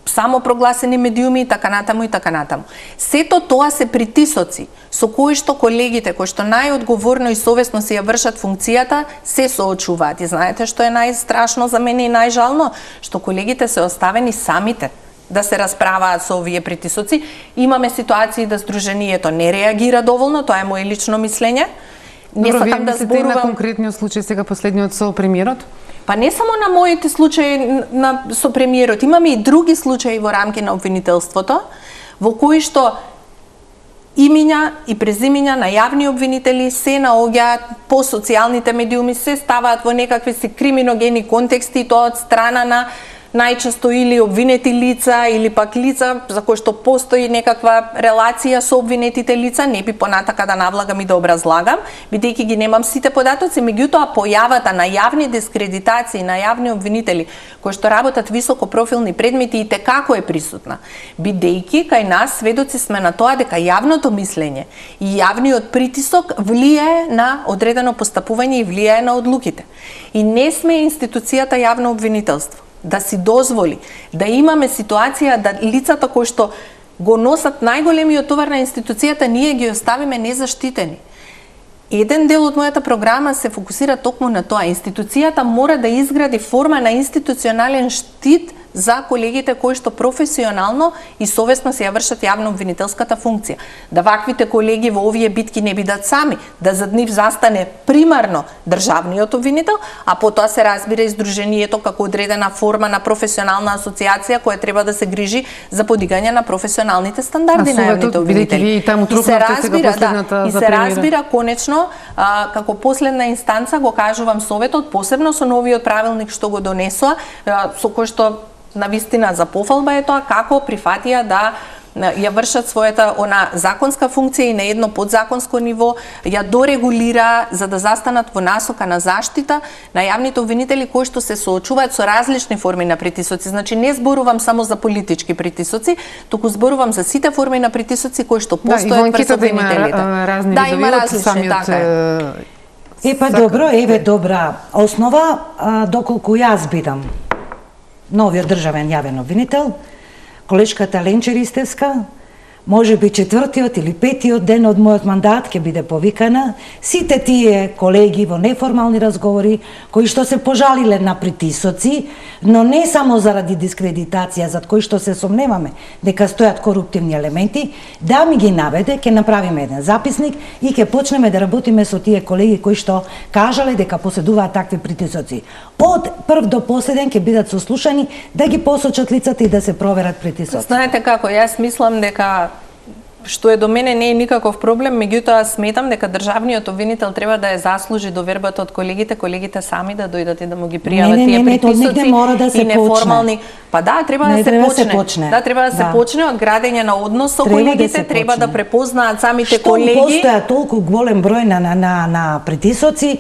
самопрогласени медиуми и така натаму и така натаму. Сето тоа се притисоци со кои што колегите кои што најодговорно и совесно си ја вршат функцијата се соочуваат. И знаете што е најстрашно за мене и најжално, што колегите се оставени самите да се расправаат со овие притисоци. Имаме ситуации да Сдруженијето не реагира доволно, тоа е моје лично мислење. Не сакам да зборувам на конкретниот случај сега последниот со премиерот. Па не само на моите случаи со премиерот, имаме и други случаи во рамки на обвинителството, во кои што имиња и презимиња на јавни обвинители се наоѓаат по социјалните медиуми, се ставаат во некакви си криминогени контексти, тоа од страна на најчесто или обвинети лица или пак лица за кои што постои некаква релација со обвинетите лица, не би понатака да навлагам и да образлагам, бидејќи ги немам сите податоци, меѓутоа појавата на јавни дискредитации на јавни обвинители кои што работат високопрофилни предмети и текако е присутна, бидејќи кај нас сведоци сме на тоа дека јавното мислење и јавниот притисок влијае на одредено постапување и влијае на одлуките. И не сме институцијата јавно обвинителство да си дозволи да имаме ситуација да лицата кои што го носат најголемиот товар на институцијата ние ги оставиме незаштитени. Еден дел од мојата програма се фокусира токму на тоа. Институцијата мора да изгради форма на институционален штит за колегите кои што професионално и совесно се ја вршат јавно обвинителската функција. Да ваквите колеги во овие битки не бидат сами, да зад нив застане примарно државниот обвинител, а потоа се разбира и Сдруженијето како одредена форма на професионална асоциација која треба да се грижи за подигање на професионалните стандарди на јавните обвинители. И се разбира конечно како последна инстанца го кажувам советот, посебно со новиот правилник што го донесоа, со кој што навистина за пофалба е тоа како прифатија да ја вршат својата законска функција и на едно подзаконско ниво ја дорегулира за да застанат во насока на заштита на јавните обвинители кои што се соочуваат со различни форми на притисоци. Значи не зборувам само за политички притисоци, туку зборувам за сите форми на притисоци кои што постојат врз обвинителите. Има различни, Епа добро, еве добра основа, доколку јас бидам новиот државен јавен обвинител, колешката Ленче Ристевска, може би 4-тиот или 5-тиот ден од мојот мандат ќе биде повикана, сите тие колеги во неформални разговори кои што се пожалиле на притисоци, но не само заради дискредитација зад кои што се сомневаме дека стојат коруптивни елементи, да ми ги наведе, ќе направиме еден записник и ќе почнеме да работиме со тие колеги кои што кажале дека поседуваат такви притисоци. Од прв до последен ќе бидат сослушани да ги посочат лицата и да се проверат притисоци. Знаете како, јас мислам дека што е до мене не е никаков проблем, меѓутоа сметам дека државниот обвинител треба да ја заслужи довербата од колегите сами да дојдат и да му ги пријават тие притисоци и неформални. Па да, треба да се почне. Да, треба да се почне од градење на однос со колегите, треба да препознаат самите колеги. Што постоја толку голем број на притисоци,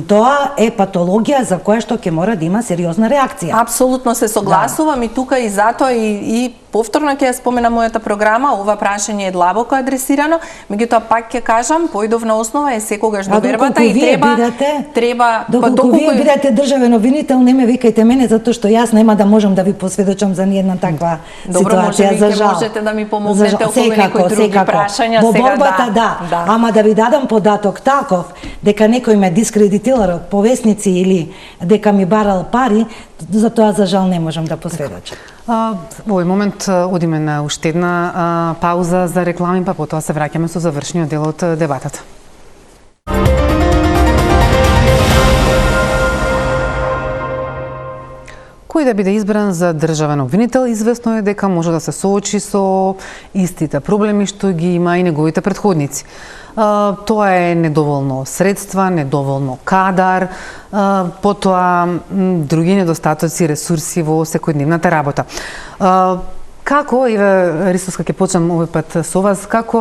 тоа е патологија за која што ќе мора да има сериозна реакција. Апсолутно се согласувам и тука и затоа и повторно ќе ја споменам мојата програма, ова прашање е длабоко адресирано, меѓутоа пак ќе кажам, поидовна основа е секогаш довербата и треба доколку вие бидете државен обвинител, не ме викајте мене затоа што јас нема да можам да ви посведочам за ниедна таква ситуација, за жал. Можете да ми помогнете околу некои други прашања во борбата, да. Ама да ви дадам податок таков дека некој ме дискредитирал по весници или дека ми барал пари, за тоа за жал не можам да посведочам. Во овој момент одиме на уште една пауза за реклами, па потоа се враќаме со завршниот дел од дебатата. Кој да биде избран за државен обвинител, известно е дека може да се соочи со истите проблеми што ги има и неговите претходници. Тоа е недоволно средства, недоволно кадар, потоа други недостатоци, ресурси во секојдневната работа. Како, Еве Ристовска, ќе почнам овој пат со вас, како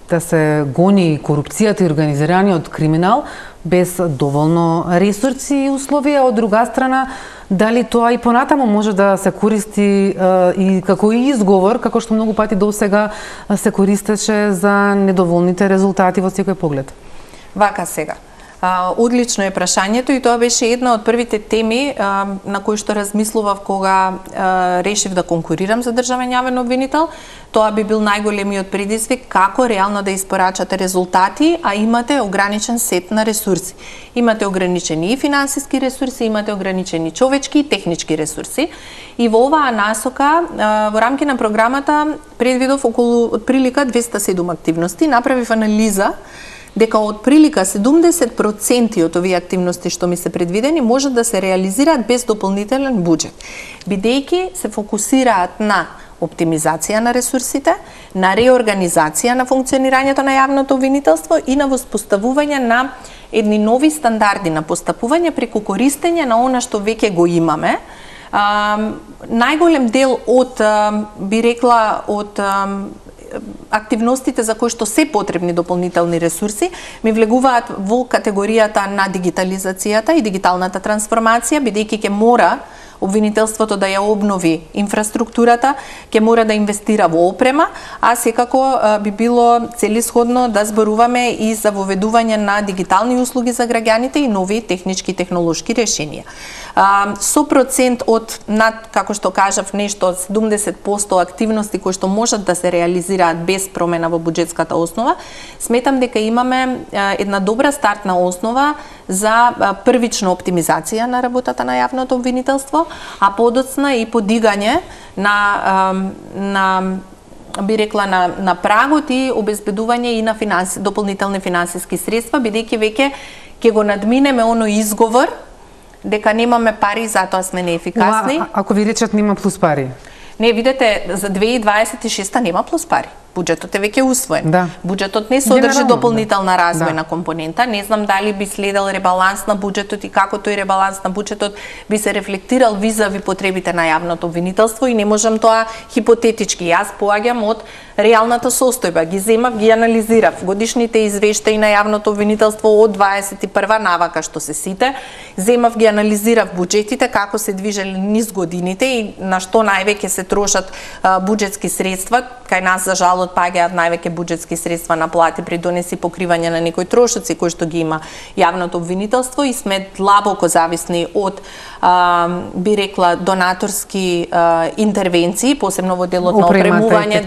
да се гони корупцијата и организираниот криминал без доволно ресурси и условија, од друга страна, дали тоа и понатаму може да се користи и како изговор, како што многу пати досега се користеше за недоволните резултати во секој поглед? Вака сега. Одлично е прашањето и тоа беше една од првите теми на кои што размислував кога решив да конкурирам за државен јавен обвинител. Тоа би бил најголемиот предизвик како реално да испорачате резултати, а имате ограничен сет на ресурси. Имате ограничени и финансиски ресурси, имате ограничени човечки и технички ресурси. И во оваа насока, во рамки на програмата, предвидов околу отприлика 207 активности, направив анализа дека од прилика 70% од овие активности што ми се предвидени можат да се реализираат без дополнителен буџет, бидејќи се фокусираат на оптимизација на ресурсите, на реорганизација на функционирањето на јавното обвинителство и на воспоставување на едни нови стандарди на постапување преку користење на она што веќе го имаме. Најголем дел од, би рекла, од активностите за кои што се потребни дополнителни ресурси ми влегуваат во категоријата на дигитализацијата и дигиталната трансформација, бидејќи ќе мора обвинителството да ја обнови инфраструктурата, ќе мора да инвестира во опрема, а секако би било целисходно да зборуваме и за воведување на дигитални услуги за граѓаните и нови технички и технолошки решенија. Со процент од над, како што кажав, нешто од 70% активности кои што можат да се реализираат без промена во буџетската основа, сметам дека имаме една добра стартна основа за првична оптимизација на работата на јавното обвинителство, а подоцна и подигање на би рекла на прагот и обезбедување и на дополнителни финансиски средства, бидејќи веќе ќе го надминеме оној изговор дека немаме пари, затоа сме неефикасни. Ако ви речат нема плюс пари? Не, видете, за 2026 нема плюс пари. Буџетот е веќе усвоен. Да. Буџетот не содржи дополнителна развојна компонента. Не знам дали би следел ребаланс на буџетот и како тој ребаланс на буџетот би се рефлектирал визави потребите на јавното обвинителство и не можам тоа хипотетички. Јас поаѓам од реалната состојба, ги земав, ги анализирав годишните извештаи на јавното обвинителство од 21 навака што се сите, земав, ги анализирав буџетите како се движеле низ годините и на што највеќе се трошат буџетски средства. Кај нас за жал паѓаат највеќе буџетски средства на плати при донеси покривање на некои трошоци кои што ги има јавното обвинителство и сме длабоко зависни од би рекла донаторски интервенции, посебно во делот на опремување,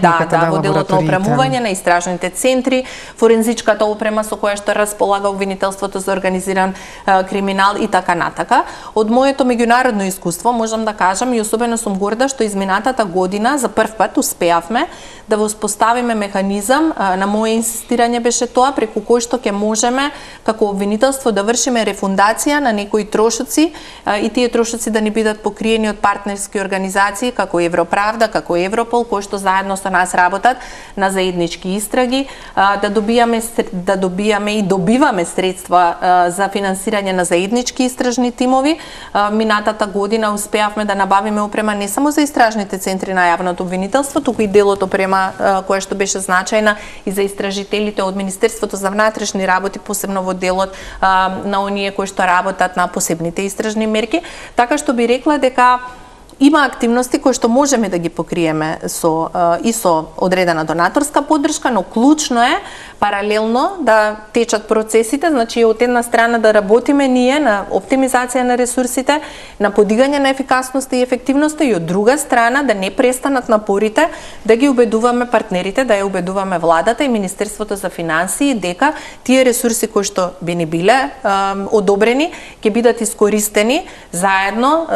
во делот на опремување на истражните центри, форензичката опрема со која што располага обвинителството за организиран криминал и така натака. Од моето меѓународно искуство можам да кажам и особено сум горда што изминатата година за прв пат успеавме да воспоставиме механизам, на мое инсистирање беше тоа, преку кој што ќе можеме како обвинителство да вршиме рефундација на некои трошоци и тие трошоци да не бидат покриени од партнерски организации како Европравда, како Европол, кои што заедно со нас работат на заеднички истраги, да добијаме и добиваме средства за финансирање на заеднички истражни тимови. Минатата година успеавме да набавиме опрема не само за истражните центри на јавното обвинителство, туку и делот опрема која што беше значајна и за истражителите од Министерството за внатрешни работи, посебно во делот на оние кои што работат на посебните истражни мерки, така што би рекла дека има активности кои што можеме да ги покриеме со одредена донаторска поддршка, но клучно е паралелно да течат процесите, значи од една страна да работиме ние на оптимизација на ресурсите, на подигање на ефикасноста и ефективноста и од друга страна да не престанат напорите да ги убедуваме партнерите, да ја убедуваме владата и Министерството за финансии дека тие ресурси кои што би ни биле одобрени ќе бидат искористени заедно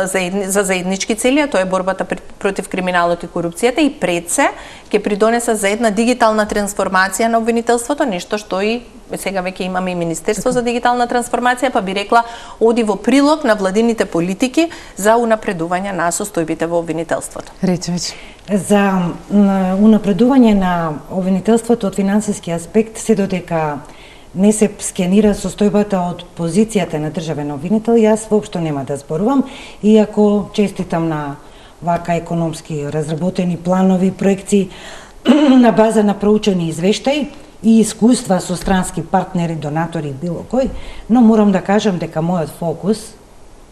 за заеднички цели, а тоа е борбата против криминалот и корупцијата и пред се ќе придонесат за една дигитална трансформација на обвинителството, нешто што и сега веќе имаме и Министерство за дигитална трансформација, па би рекла оди во прилог на владините политики за унапредување на состојбите во обвинителството. Речевич. За унапредување на обвинителството од финансиски аспект се додека не се скенира состојбата од позицијата на државен обвинител, јас воопшто нема да зборувам, иако честитам на вака економски разработени планови, проекции на база на проучени извештаи и искуства со странски партнери, донатори, било кој, но морам да кажам дека мојот фокус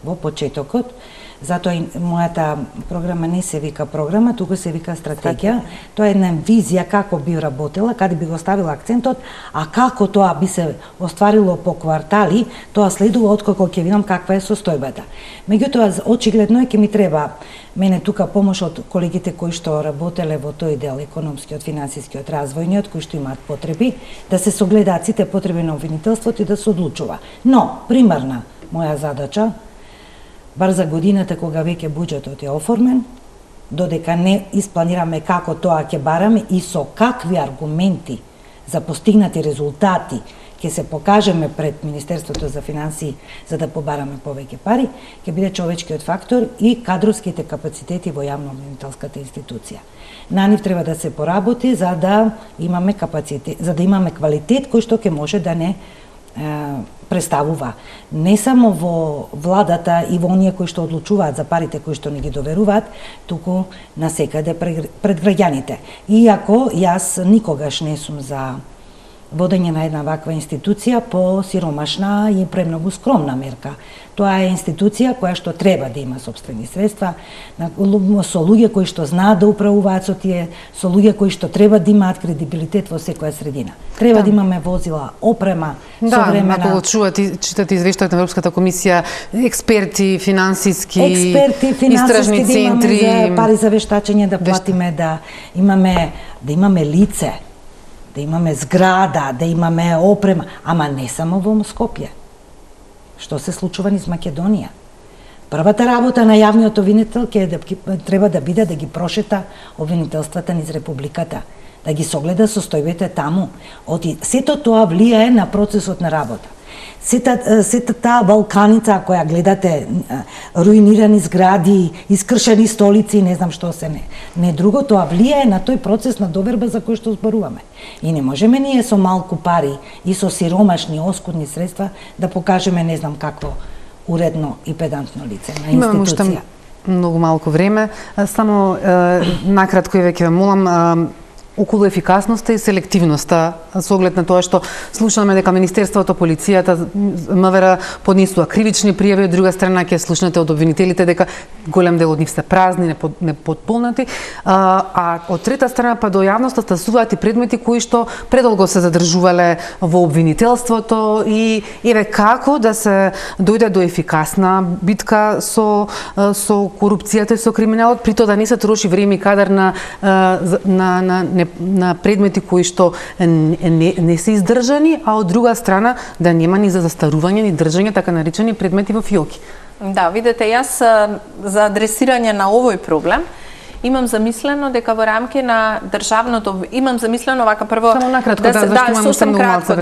во почетокот, затоа и мојата програма не се вика програма, туку се вика стратегија. Тоа е една визија како би работела, каде би го ставила акцентот, а како тоа би се остварило по квартали, тоа следува откако ќе видам каква е состојбата. Меѓутоа, очигледно е ќе ми треба мене тука помош од колегите кои што работеле во тој дел, економскиот, финансискиот, развојниот, кои што имаат потреби, да се согледаат сите потреби на обвинителството и да се одлучува. Но, примарна моја задача, бар за годината кога веќе буџетот е оформен, додека не испланираме како тоа ќе бараме и со какви аргументи за постигнати резултати ќе се покажеме пред Министерството за финансии за да побараме повеќе пари, ќе биде човечкиот фактор и кадровските капацитети во јавно-обвинителската институција. На нив треба да се поработи за да имаме капацитет, за да имаме квалитет кој што ќе може да не представува не само во владата и во оние кои што одлучуваат за парите кои што не ги доверуваат, туку насекаде пред граѓаните. Иако јас никогаш не сум за водење на една ваква институција по сиромашна и премногу скромна мерка. Тоа е институција која што треба да има сопствени средства, со луѓе кои што знаат да управуваат со тие, со луѓе кои што треба да имаат кредибилитет во секоја средина. Треба да имаме возила, опрема, современа. Да, ако читате извештајот на Европската комисија, експерти, финансиски истражни центри, да имаме за пари за вештачење да платиме, да имаме лице, да имаме зграда, да имаме опрема, ама не само во Скопје. Што се случува низ Македонија? Првата работа на јавниот обвинител треба да биде да ги прошета обвинителствата низ Републиката, да ги согледа состојбите таму. Сето тоа влијае на процесот на работа. Сета таа Балканица која гледате, руинирани згради, искршени столици, не знам што се не друго, тоа влијае на тој процес на доверба за кој што зборуваме. И не можеме ние со малку пари и со сиромашни, оскудни средства да покажеме не знам какво уредно и педантно лице на институција. Имам многу малку време, само накратко и веќе ве молам, околу ефикасноста и селективноста, со оглед на тоа што слушаме дека Министерството, полицијата, МВР поднесува кривични пријави, од друга страна ќе слушнете од обвинителите дека голем дел од нив се празни, непотполнати, а од трета страна па до јавноста стасуваат и предмети кои што предолго се задржувале во обвинителството и еве како да се дојде до ефикасна битка со корупцијата и со криминалот, при тоа да не се троши време и кадар на предмети кои што не се издржани, а од друга страна да нема ни за застарување ни држање така наречени предмети во фиоки. Да, видете, јас за адресирање на овој проблем имам замислено дека во рамки на државното, имам замислено вака прво само накратко да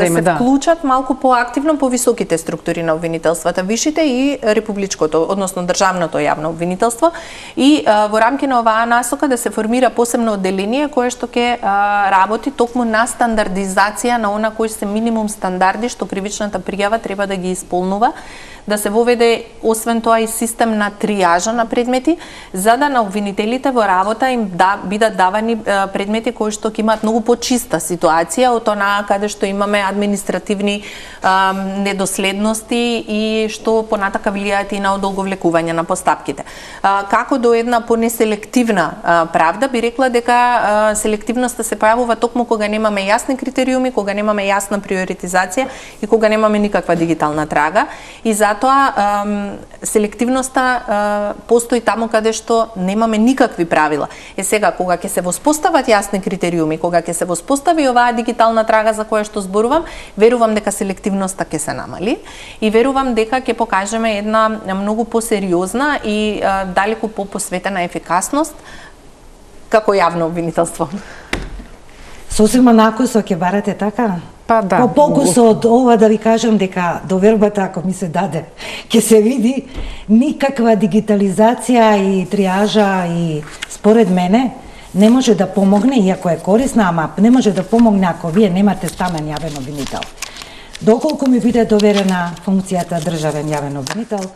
се вклучат малку поактивно по високите структури на обвинителствата, вишите и републичкото, односно државното јавно обвинителство, и во рамки на оваа насока да се формира посебно одделение кое што ќе работи токму на стандардизација на она кои се минимум стандарди што кривичната пријава треба да ги исполнува, да се воведе освен тоа и систем на триажа на предмети, за да на обвинителите во работа им бидат давани предмети кои што ќе имаат многу почиста ситуација од онаа каде што имаме административни недоследности и што понатака влијаат и на одолговлекување на постапките. Како до една понеселективна правда, би рекла дека селективноста се појавува токму кога немаме јасни критериуми, кога немаме јасна приоритизација и кога немаме никаква дигитална трага, и затоа селективноста постои таму каде што немаме никакви правила. Сега, кога ќе се воспостават јасни критериуми, кога ќе се воспостави оваа дигитална трага за која што зборувам, верувам дека селективноста ќе се намали и верувам дека ќе покажеме една многу посериозна и далеку попосветена ефикасност како јавно обвинителство. Сосема накусо ќе барате така? Па да. По покусо од ова да ви кажам дека довербата ако ми се даде, ќе се види никаква дигитализација и триажа и според мене не може да помогне, иако е корисна, ама не може да помогне ако вие немате стамен јавен обвинител. Доколку ми биде доверена функцијата државен јавен обвинител,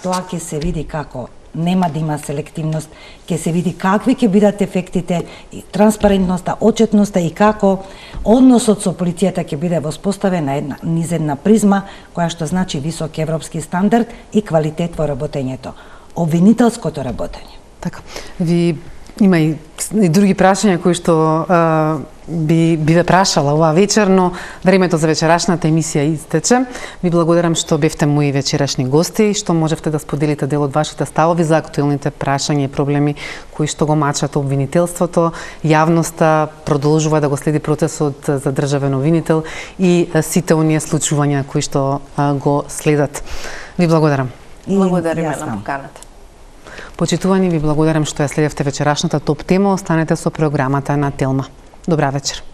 тоа ќе се види како нема да има селективност, ќе се види какви ќе бидат ефектите, и транспарентноста, отчетноста и како односот со полицијата ќе биде воспоставен на низ една призма, која што значи висок европски стандард и квалитет во работењето, обвинителското работење. Така, има и други прашања кои што би ве прашала оваа вечер, но времето за вечерашната емисија истече. Ви благодарам што бевте мои вечерашни гости и што можевте да споделите дел од вашите ставови за актуелните прашања и проблеми кои што го мачат обвинителството. Јавноста продолжува да го следи процесот за државен обвинител и сите оние случувања кои што го следат. Ви благодарам. Благодариме на поканата. Почитувани, ви благодарам што ја следевте вечерашната топ тема. Останете со програмата на Телма. Добра вечер.